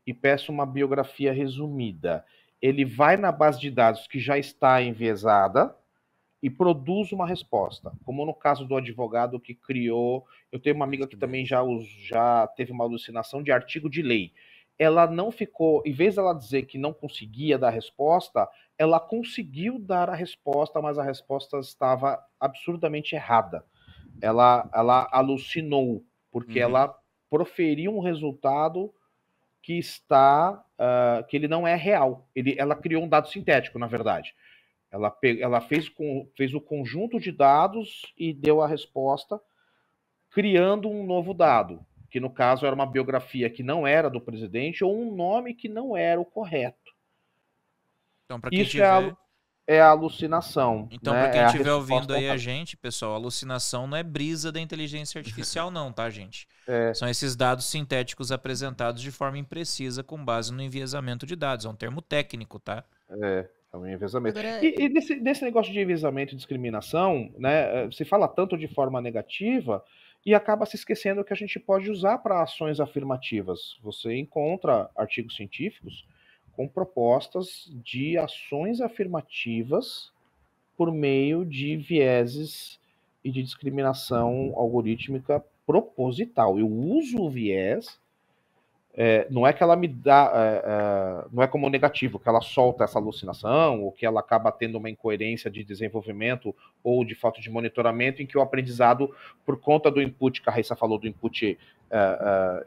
[SPEAKER 2] e peço uma biografia resumida. Ele vai na base de dados que já está enviesada e produz uma resposta. Como no caso do advogado que criou... Eu tenho uma amiga que também já teve uma alucinação de artigo de lei. Ela não ficou... Em vez dela dizer que não conseguia dar resposta, ela conseguiu dar a resposta, mas a resposta estava absurdamente errada. Ela alucinou, porque ela proferiu um resultado que que ele não é real. Ela criou um dado sintético, na verdade. Ela fez o conjunto de dados e deu a resposta, criando um novo dado, que no caso era uma biografia que não era do presidente ou um nome que não era o correto.
[SPEAKER 1] Então, para quem
[SPEAKER 2] Isso é a alucinação.
[SPEAKER 1] Então,
[SPEAKER 2] né?
[SPEAKER 1] para quem estiver ouvindo aí a gente, pessoal, alucinação não é brisa da inteligência artificial não, tá, gente? São esses dados sintéticos apresentados de forma imprecisa com base no enviesamento de dados. É um termo técnico, tá?
[SPEAKER 2] É um enviesamento. E nesse negócio de enviesamento e discriminação, né, se fala tanto de forma negativa e acaba se esquecendo que a gente pode usar para ações afirmativas. Você encontra artigos científicos com propostas de ações afirmativas por meio de vieses e de discriminação algorítmica proposital. Eu uso o viés, não é que ela me dá, não é como negativo, que ela solta essa alucinação, ou que ela acaba tendo uma incoerência de desenvolvimento ou de falta de monitoramento, em que o aprendizado, por conta do input, que a Raíssa falou do input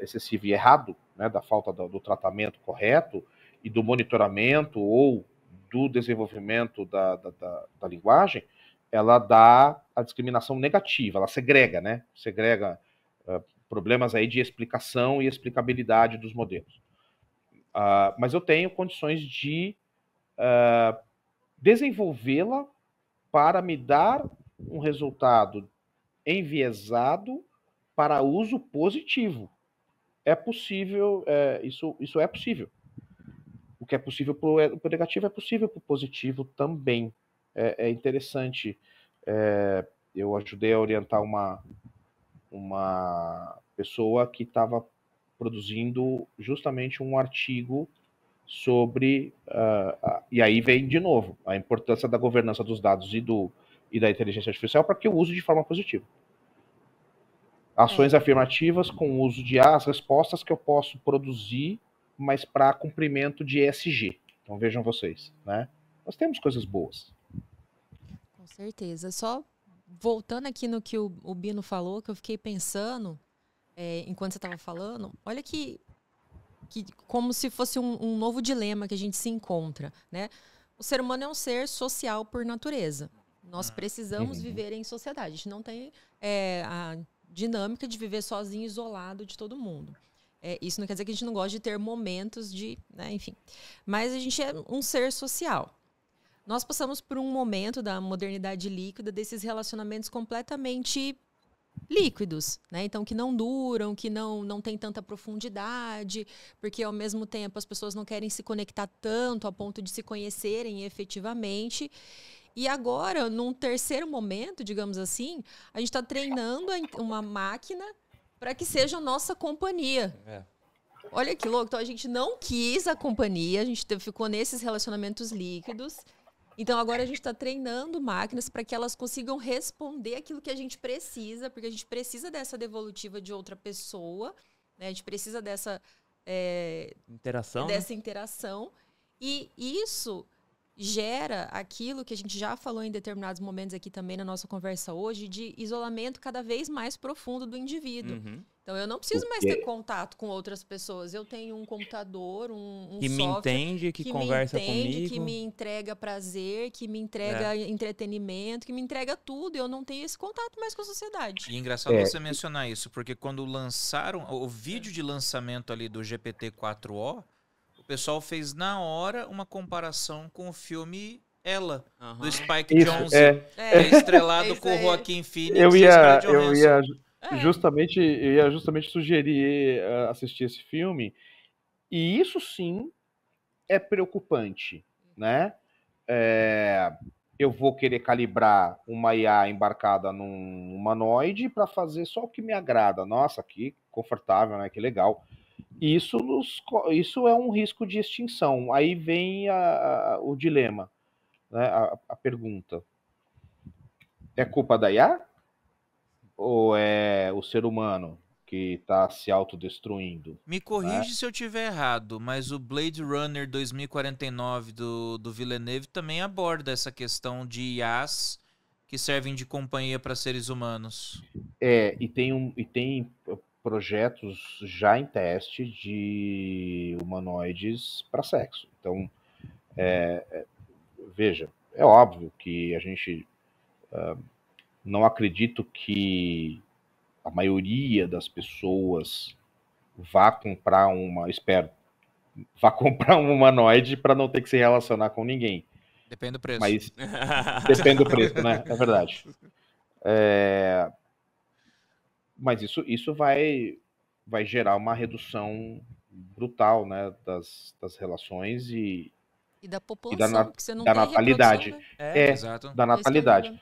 [SPEAKER 2] excessivo e errado, né, da falta do tratamento correto, e do monitoramento ou do desenvolvimento da linguagem, ela dá a discriminação negativa, ela segrega, né? Segrega problemas aí de explicação e explicabilidade dos modelos. Mas eu tenho condições de desenvolvê-la para me dar um resultado enviesado para uso positivo. É possível, isso é possível. O que é possível para o negativo é possível para o positivo também. É interessante. Eu ajudei a orientar uma pessoa que estava produzindo justamente um artigo sobre... e aí vem, de novo, a importância da governança dos dados e da inteligência artificial para que eu use de forma positiva. Ações afirmativas com o uso de as respostas que eu posso produzir, mas para cumprimento de ESG. Então vejam vocês, né? Nós temos coisas boas.
[SPEAKER 4] Com certeza. Só voltando aqui no que o Bino falou, que eu fiquei pensando, enquanto você estava falando, olha que como se fosse um novo dilema que a gente se encontra, né? O ser humano é um ser social por natureza. Nós precisamos viver em sociedade. A gente não tem a dinâmica de viver sozinho, isolado de todo mundo. Isso não quer dizer que a gente não gosta de ter momentos de... né, enfim. Mas a gente é um ser social. Nós passamos por um momento da modernidade líquida, desses relacionamentos completamente líquidos, né? Então, que não duram, que não tem tanta profundidade, porque, ao mesmo tempo, as pessoas não querem se conectar tanto a ponto de se conhecerem efetivamente. E agora, num terceiro momento, digamos assim, a gente está treinando uma máquina para que seja a nossa companhia. Olha que louco. Então, a gente não quis a companhia, a gente ficou nesses relacionamentos líquidos. Então, agora a gente está treinando máquinas para que elas consigam responder aquilo que a gente precisa, porque a gente precisa dessa devolutiva de outra pessoa, né? A gente precisa dessa interação. E isso gera aquilo que a gente já falou em determinados momentos aqui também na nossa conversa hoje, de isolamento cada vez mais profundo do indivíduo. Então, eu não preciso mais ter contato com outras pessoas. Eu tenho um computador, um
[SPEAKER 3] que
[SPEAKER 4] software...
[SPEAKER 3] me entende, que conversa comigo.
[SPEAKER 4] Que me entrega prazer, que me entrega entretenimento, que me entrega tudo. Eu não tenho esse contato mais com a sociedade.
[SPEAKER 1] E é engraçado você mencionar isso, porque quando lançaram o vídeo de lançamento ali do GPT-4o, o pessoal fez na hora uma comparação com o filme Ela, do Spike Jonze.
[SPEAKER 2] É
[SPEAKER 1] estrelado com o Joaquin Phoenix.
[SPEAKER 2] Eu ia justamente sugerir assistir esse filme. E isso sim é preocupante, né? Eu vou querer calibrar uma IA embarcada num humanoide para fazer só o que me agrada. Nossa, que confortável, né? Que legal. Isso é um risco de extinção. Aí vem o dilema, né? A pergunta. É culpa da IA? Ou é o ser humano que está se autodestruindo?
[SPEAKER 1] Me corrige se eu tiver errado, mas o Blade Runner 2049 do Villeneuve também aborda essa questão de IAs que servem de companhia para seres humanos.
[SPEAKER 2] E tem projetos já em teste de humanoides para sexo. Então, veja, é óbvio que a gente não acredito que a maioria das pessoas vá comprar um humanoide para não ter que se relacionar com ninguém.
[SPEAKER 1] Depende do preço.
[SPEAKER 2] Mas depende do preço, né? É verdade. Mas isso vai gerar uma redução brutal, né, das relações e
[SPEAKER 4] da população, porque você não
[SPEAKER 2] da
[SPEAKER 4] tem
[SPEAKER 2] natalidade.
[SPEAKER 4] Né?
[SPEAKER 1] Exato.
[SPEAKER 2] Da natalidade.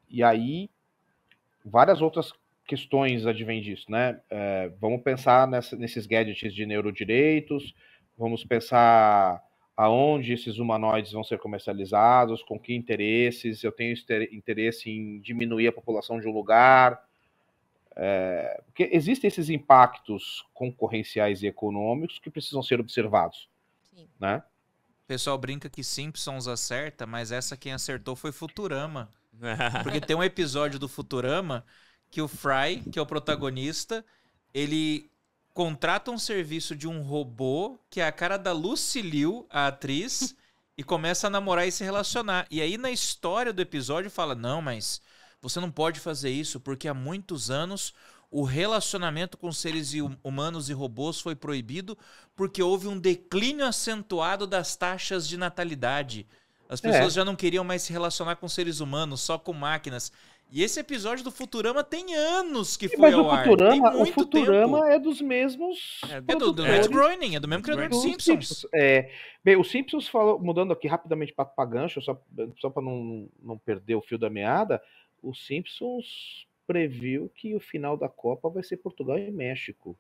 [SPEAKER 2] E aí, várias outras questões advêm disso, né? Vamos pensar nesses gadgets de neurodireitos, vamos pensar aonde esses humanoides vão ser comercializados, com que interesses, eu tenho interesse em diminuir a população de um lugar, porque existem esses impactos concorrenciais e econômicos que precisam ser observados. Sim. Né?
[SPEAKER 1] O pessoal brinca que Simpsons acerta, mas essa quem acertou foi Futurama. Porque tem um episódio do Futurama que o Fry, que é o protagonista, ele contrata um serviço de um robô, que é a cara da Lucy Liu, a atriz, e começa a namorar e se relacionar. E aí na história do episódio fala, não, mas você não pode fazer isso, porque há muitos anos o relacionamento com seres humanos e robôs foi proibido porque houve um declínio acentuado das taxas de natalidade. As pessoas já não queriam mais se relacionar com seres humanos, só com máquinas. E esse episódio do Futurama tem anos que foi ao ar. Tem muito
[SPEAKER 2] o Futurama
[SPEAKER 1] tempo.
[SPEAKER 2] É dos mesmos
[SPEAKER 1] do Matt Groening, é do mesmo criador dos Simpsons.
[SPEAKER 2] Bem, o Simpsons falou, mudando aqui rapidamente para gancho, só para não perder o fio da meada, o Simpsons previu que o final da Copa vai ser Portugal e México.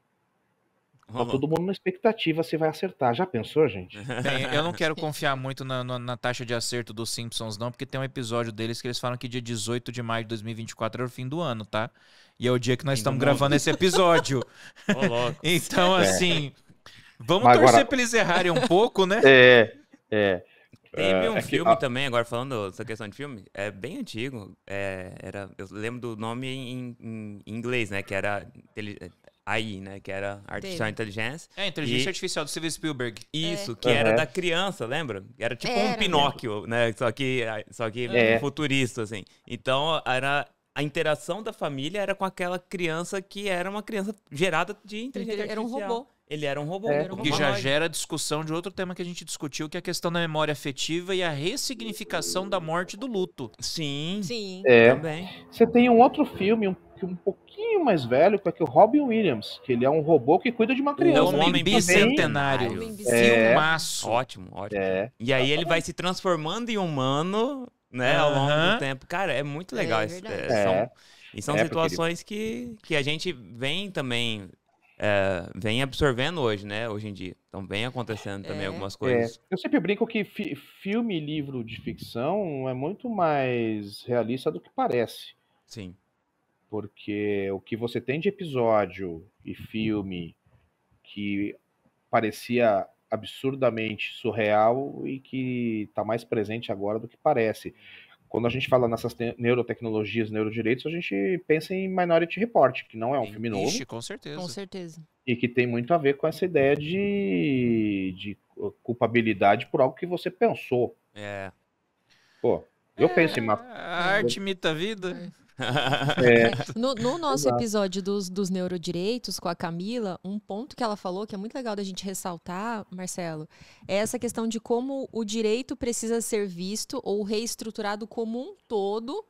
[SPEAKER 2] Tá todo mundo na expectativa se vai acertar. Já pensou, gente?
[SPEAKER 1] Bem, eu não quero confiar muito na taxa de acerto dos Simpsons, não, porque tem um episódio deles que eles falam que dia 18 de maio de 2024 era o fim do ano, tá? E é o dia que nós estamos gravando esse episódio. Então, assim, vamos torcer pra eles errarem um pouco, né?
[SPEAKER 3] Teve um filme também, agora falando dessa questão de filme, é bem antigo. Eu lembro do nome em inglês, né? Que era AI, né? Que era Artificial Intelligence.
[SPEAKER 1] Inteligência Artificial do Steven Spielberg.
[SPEAKER 3] Isso, que era da criança, lembra? Era tipo um Pinóquio, né? Só que futurista, assim. Então, a interação da família era com aquela criança que era uma criança gerada de inteligência artificial.
[SPEAKER 4] Era um robô.
[SPEAKER 3] Ele era um robô.
[SPEAKER 1] O que já gera discussão de outro tema que a gente discutiu, que é a questão da memória afetiva e a ressignificação da morte e do luto.
[SPEAKER 3] Sim.
[SPEAKER 2] Também. Você tem um outro filme, um pouquinho mais velho, que é o Robin Williams, que ele é um robô que cuida de uma criança.
[SPEAKER 1] É um homem bicentenário. Filmaço.
[SPEAKER 3] Ótimo. E aí ele vai se transformando em humano, né, ao longo do tempo. Cara, é muito legal. São situações que a gente vem também... vem absorvendo hoje, né? Hoje em dia. Então vem acontecendo também algumas coisas.
[SPEAKER 2] Eu sempre brinco que filme e livro de ficção é muito mais realista do que parece.
[SPEAKER 3] Sim.
[SPEAKER 2] Porque o que você tem de episódio e filme que parecia absurdamente surreal e que está mais presente agora do que parece. Quando a gente fala nessas neurotecnologias, neurodireitos, a gente pensa em Minority Report, que não é um filme novo.
[SPEAKER 1] Com certeza.
[SPEAKER 4] Com certeza.
[SPEAKER 2] E que tem muito a ver com essa ideia de culpabilidade por algo que você pensou. Pô, eu penso em
[SPEAKER 1] A arte imita a vida.
[SPEAKER 4] No nosso episódio dos neurodireitos com a Camila, um ponto que ela falou que é muito legal da gente ressaltar, Marcelo, é essa questão de como o direito precisa ser visto ou reestruturado como um todo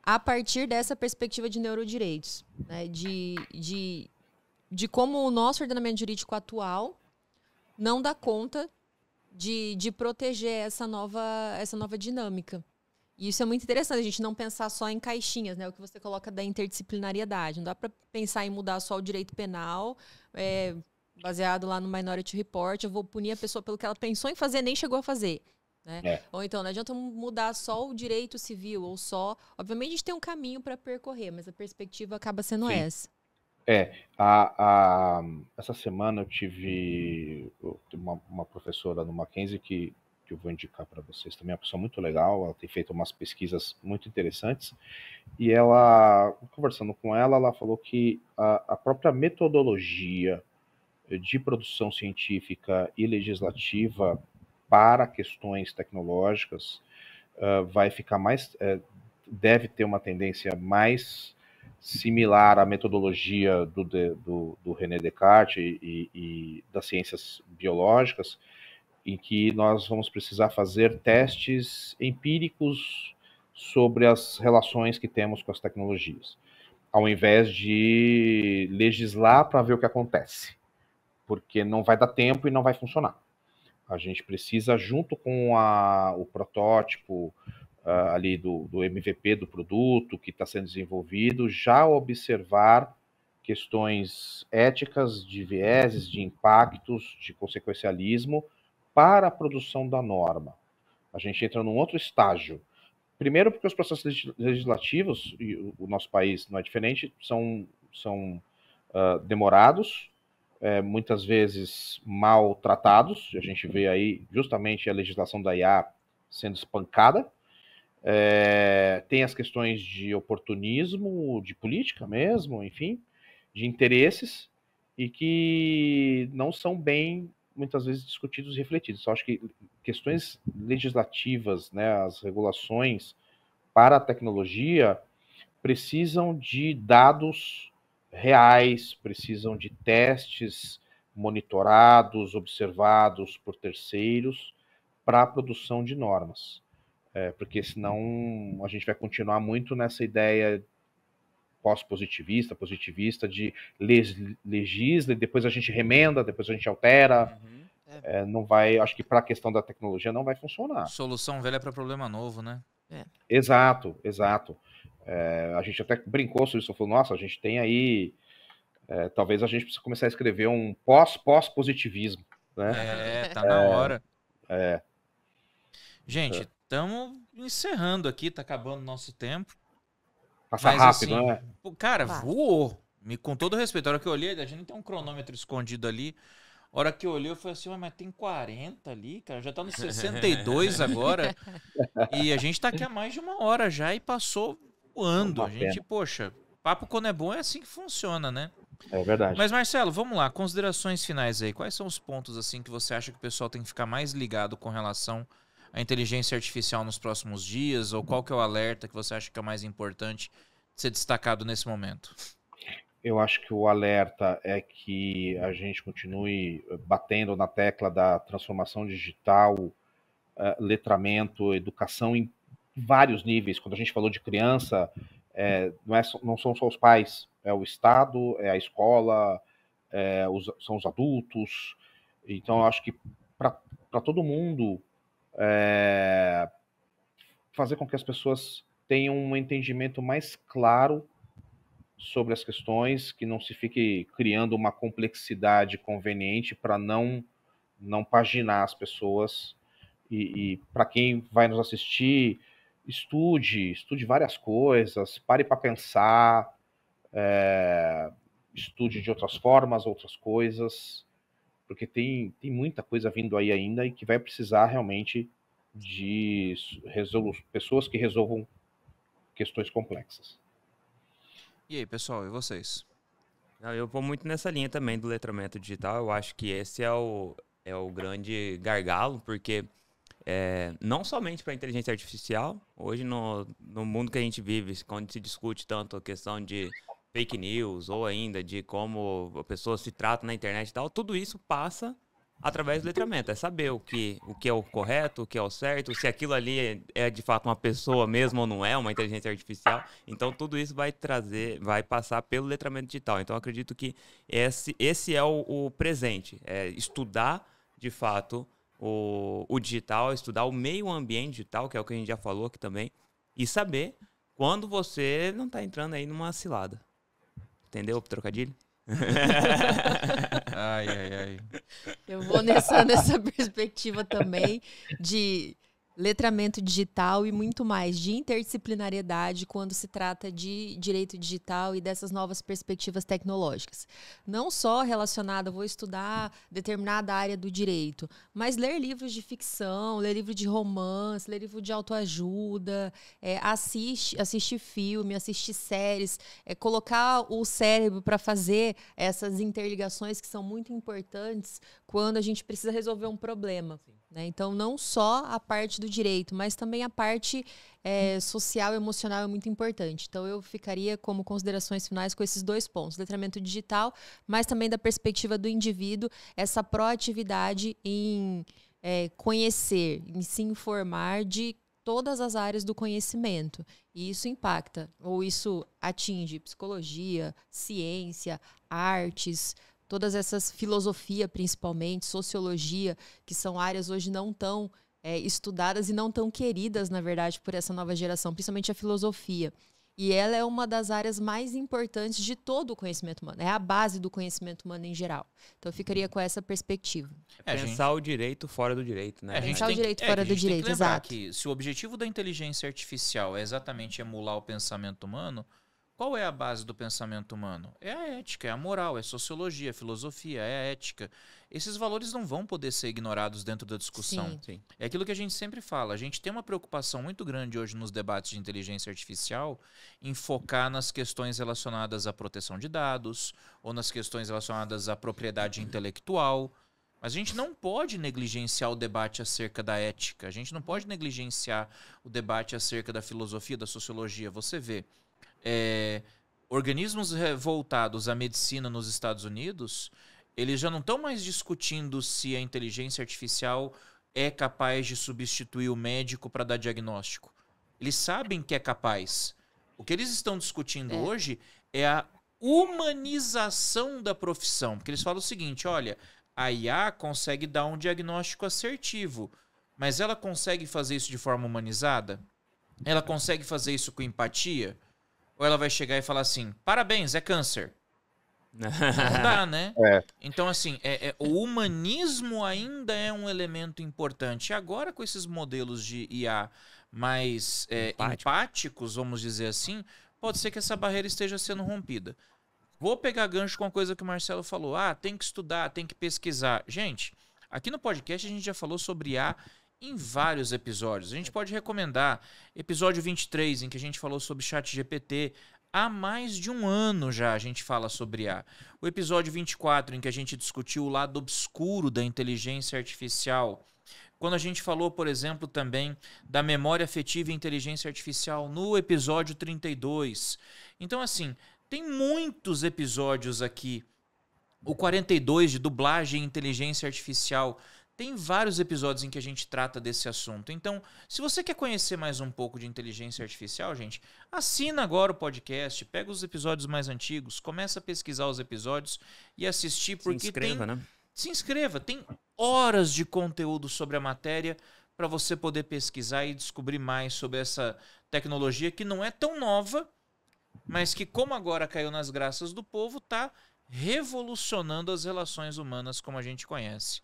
[SPEAKER 4] a partir dessa perspectiva de neurodireitos, né? De como o nosso ordenamento jurídico atual não dá conta de proteger essa nova dinâmica. E isso é muito interessante, a gente não pensar só em caixinhas, né? O que você coloca da interdisciplinariedade. Não dá para pensar em mudar só o direito penal, baseado lá no Minority Report, eu vou punir a pessoa pelo que ela pensou em fazer, nem chegou a fazer. Né? Ou então, não adianta mudar só o direito civil, ou só... Obviamente, a gente tem um caminho para percorrer, mas a perspectiva acaba sendo essa.
[SPEAKER 2] Essa semana eu tive uma professora no Mackenzie que eu vou indicar para vocês também, é uma pessoa muito legal, ela tem feito umas pesquisas muito interessantes, e ela, conversando com ela, ela falou que a própria metodologia de produção científica e legislativa para questões tecnológicas vai ficar mais, deve ter uma tendência mais similar à metodologia do René Descartes e das ciências biológicas, em que nós vamos precisar fazer testes empíricos sobre as relações que temos com as tecnologias, ao invés de legislar para ver o que acontece, porque não vai dar tempo e não vai funcionar. A gente precisa, junto com o protótipo ali do MVP do produto que está sendo desenvolvido, já observar questões éticas, de vieses, de impactos, de consequencialismo, para a produção da norma. A gente entra num outro estágio. Primeiro porque os processos legislativos, e o nosso país não é diferente, são demorados, muitas vezes mal tratados. A gente vê aí justamente a legislação da IA sendo espancada. Tem as questões de oportunismo, de política mesmo, enfim, de interesses, e que não são bem muitas vezes discutidos e refletidos. Eu acho que questões legislativas, né, as regulações para a tecnologia precisam de dados reais, precisam de testes monitorados, observados por terceiros para a produção de normas. Porque senão a gente vai continuar muito nessa ideia pós-positivista, positivista, de legisla, e depois a gente remenda, depois a gente altera. Não vai, acho que para a questão da tecnologia não vai funcionar.
[SPEAKER 1] Solução velha para problema novo, né?
[SPEAKER 2] Exato. A gente até brincou sobre isso, falou, nossa, a gente tem aí, talvez a gente precisa começar a escrever um pós-positivismo. Né?
[SPEAKER 1] Tá na hora. Gente, estamos encerrando aqui, tá acabando o nosso tempo.
[SPEAKER 2] Passa rápido, assim, né?
[SPEAKER 1] Cara, voou. Com todo respeito, a hora que eu olhei, a gente não tem um cronômetro escondido ali. A hora que eu olhei, eu falei assim, mas tem 40 ali, cara. Já tá no 62 agora. E a gente tá aqui há mais de uma hora já e passou voando. A gente, poxa, papo quando é bom é assim que funciona, né?
[SPEAKER 2] É verdade.
[SPEAKER 1] Mas, Marcelo, vamos lá. Considerações finais aí. Quais são os pontos, assim, que você acha que o pessoal tem que ficar mais ligado com relação à inteligência artificial nos próximos dias? Ou qual que é o alerta que você acha que é o mais importante de ser destacado nesse momento?
[SPEAKER 2] Eu acho que o alerta é que a gente continue batendo na tecla da transformação digital, letramento, educação em vários níveis. Quando a gente falou de criança, não são só os pais, é o Estado, é a escola, são os adultos. Então, eu acho que para todo mundo, fazer com que as pessoas tenham um entendimento mais claro sobre as questões, que não se fique criando uma complexidade conveniente para não paginar as pessoas. E para quem vai nos assistir, estude várias coisas, pare para pensar, estude de outras formas, outras coisas, porque tem muita coisa vindo aí ainda e que vai precisar realmente de pessoas que resolvam questões complexas.
[SPEAKER 1] E aí, pessoal, e vocês?
[SPEAKER 3] Eu vou muito nessa linha também do letramento digital. Eu acho que esse é o grande gargalo, porque não somente para a inteligência artificial, hoje no mundo que a gente vive, quando se discute tanto a questão de fake news ou ainda de como a pessoa se trata na internet e tal, tudo isso passa através do letramento. É saber o que é o correto, o que é o certo, se aquilo ali é de fato uma pessoa mesmo ou não é, uma inteligência artificial. Então, tudo isso vai passar pelo letramento digital. Então, eu acredito que esse é o presente. É estudar, de fato, o digital, estudar o meio ambiente digital, que é o que a gente já falou aqui também, e saber quando você não está entrando aí numa cilada. Entendeu o trocadilho?
[SPEAKER 1] Ai.
[SPEAKER 4] Eu vou nessa perspectiva também de letramento digital e muito mais de interdisciplinariedade quando se trata de direito digital e dessas novas perspectivas tecnológicas. Não só relacionada, vou estudar determinada área do direito, mas ler livros de ficção, ler livro de romance, ler livro de autoajuda, assistir filme, assistir séries, colocar o cérebro para fazer essas interligações que são muito importantes quando a gente precisa resolver um problema. Né? Então, não só a parte do direito, mas também a parte social e emocional é muito importante. Então, eu ficaria como considerações finais com esses 2 pontos. Letramento digital, mas também da perspectiva do indivíduo, essa proatividade em conhecer, em se informar de todas as áreas do conhecimento. E isso impacta, ou isso atinge psicologia, ciência, artes, todas essas filosofia, principalmente, sociologia, que são áreas hoje não tão estudadas e não tão queridas, na verdade, por essa nova geração, principalmente a filosofia. E ela é uma das áreas mais importantes de todo o conhecimento humano. É a base do conhecimento humano em geral. Então, eu ficaria com essa perspectiva.
[SPEAKER 3] Pensar o direito fora do direito, né?
[SPEAKER 4] Pensar o direito fora do direito, exato.
[SPEAKER 1] Que se o objetivo da inteligência artificial é exatamente emular o pensamento humano, qual é a base do pensamento humano? É a ética, é a moral, é a sociologia, é a filosofia, é a ética. Esses valores não vão poder ser ignorados dentro da discussão.
[SPEAKER 3] Sim.
[SPEAKER 1] É aquilo que a gente sempre fala. A gente tem uma preocupação muito grande hoje nos debates de inteligência artificial em focar nas questões relacionadas à proteção de dados ou nas questões relacionadas à propriedade intelectual. Mas a gente não pode negligenciar o debate acerca da ética. A gente não pode negligenciar o debate acerca da filosofia, da sociologia. Você vê... organismos voltados à medicina nos Estados Unidos, eles já não estão mais discutindo se a inteligência artificial é capaz de substituir o médico para dar diagnóstico. Eles sabem que é capaz. O que eles estão discutindo hoje é a humanização da profissão. Porque eles falam o seguinte, olha, a IA consegue dar um diagnóstico assertivo, mas ela consegue fazer isso de forma humanizada? Ela consegue fazer isso com empatia? Ou ela vai chegar e falar assim, parabéns, é câncer. Não dá, né? Então, assim, o humanismo ainda é um elemento importante. E agora, com esses modelos de IA mais empáticos, vamos dizer assim, pode ser que essa barreira esteja sendo rompida. Vou pegar gancho com a coisa que o Marcelo falou. Tem que estudar, tem que pesquisar. Gente, aqui no podcast a gente já falou sobre IA em vários episódios. A gente pode recomendar episódio 23, em que a gente falou sobre ChatGPT. Há mais de um ano já a gente fala sobre IA. O episódio 24, em que a gente discutiu o lado obscuro da inteligência artificial. Quando a gente falou, por exemplo, também da memória afetiva e inteligência artificial no episódio 32. Então, assim, tem muitos episódios aqui. O 42 de dublagem e inteligência artificial. Tem vários episódios em que a gente trata desse assunto. Então, se você quer conhecer mais um pouco de inteligência artificial, gente, assina agora o podcast, pega os episódios mais antigos, começa a pesquisar os episódios e assistir, porque
[SPEAKER 3] se inscreva, né?
[SPEAKER 1] Se inscreva, tem horas de conteúdo sobre a matéria para você poder pesquisar e descobrir mais sobre essa tecnologia que não é tão nova, mas que, como agora caiu nas graças do povo, está revolucionando as relações humanas como a gente conhece.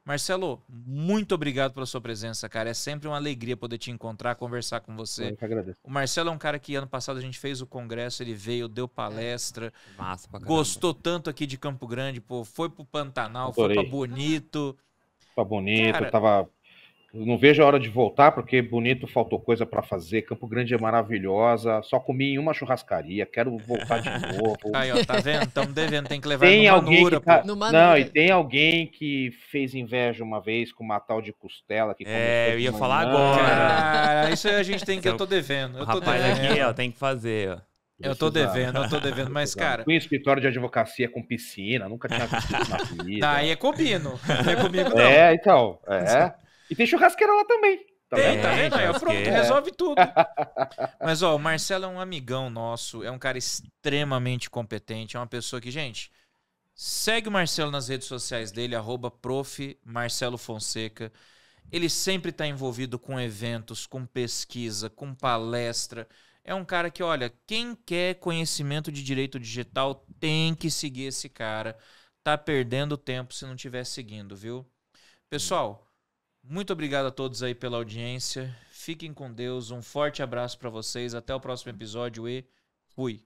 [SPEAKER 1] Marcelo, muito obrigado pela sua presença, cara. É sempre uma alegria poder te encontrar, conversar com você.
[SPEAKER 2] Eu que agradeço.
[SPEAKER 1] O Marcelo é um cara que ano passado a gente fez o congresso, ele veio, deu palestra,
[SPEAKER 3] massa pra caramba.
[SPEAKER 1] Gostou tanto aqui de Campo Grande, pô, foi pro Pantanal, adorei. Foi pra Bonito.
[SPEAKER 2] Pra Bonito, cara, tava Não vejo a hora de voltar, porque Bonito faltou coisa para fazer. Campo Grande é maravilhosa. Só comi em uma churrascaria. Quero voltar de novo.
[SPEAKER 1] Aí, ó, tá vendo? Estamos devendo, tem que levar tem no Manura,
[SPEAKER 2] tá... Não, e tem alguém que fez inveja uma vez com uma tal de costela que
[SPEAKER 3] eu ia falar agora.
[SPEAKER 1] Cara, isso aí a gente tem que... Eu tô devendo. Eu tô
[SPEAKER 3] rapaz
[SPEAKER 1] devendo.
[SPEAKER 3] Aqui, ó, tem que fazer, ó.
[SPEAKER 1] Eu tô devendo, mas, cara...
[SPEAKER 2] Fui em escritório de advocacia com piscina, nunca tinha visto isso na vida.
[SPEAKER 1] Aí é combino. Não é comigo, não.
[SPEAKER 2] Então. E tem churrasqueira lá também.
[SPEAKER 1] Tá vendo? Aí, pronto, resolve tudo. Mas, ó, o Marcelo é um amigão nosso, é um cara extremamente competente, é uma pessoa que, gente, segue o Marcelo nas redes sociais dele, @prof. Marcelo Fonseca. Ele sempre tá envolvido com eventos, com pesquisa, com palestra. É um cara que, olha, quem quer conhecimento de direito digital tem que seguir esse cara. Tá perdendo tempo se não estiver seguindo, viu? Pessoal, muito obrigado a todos aí pela audiência. Fiquem com Deus. Um forte abraço para vocês. Até o próximo episódio e fui.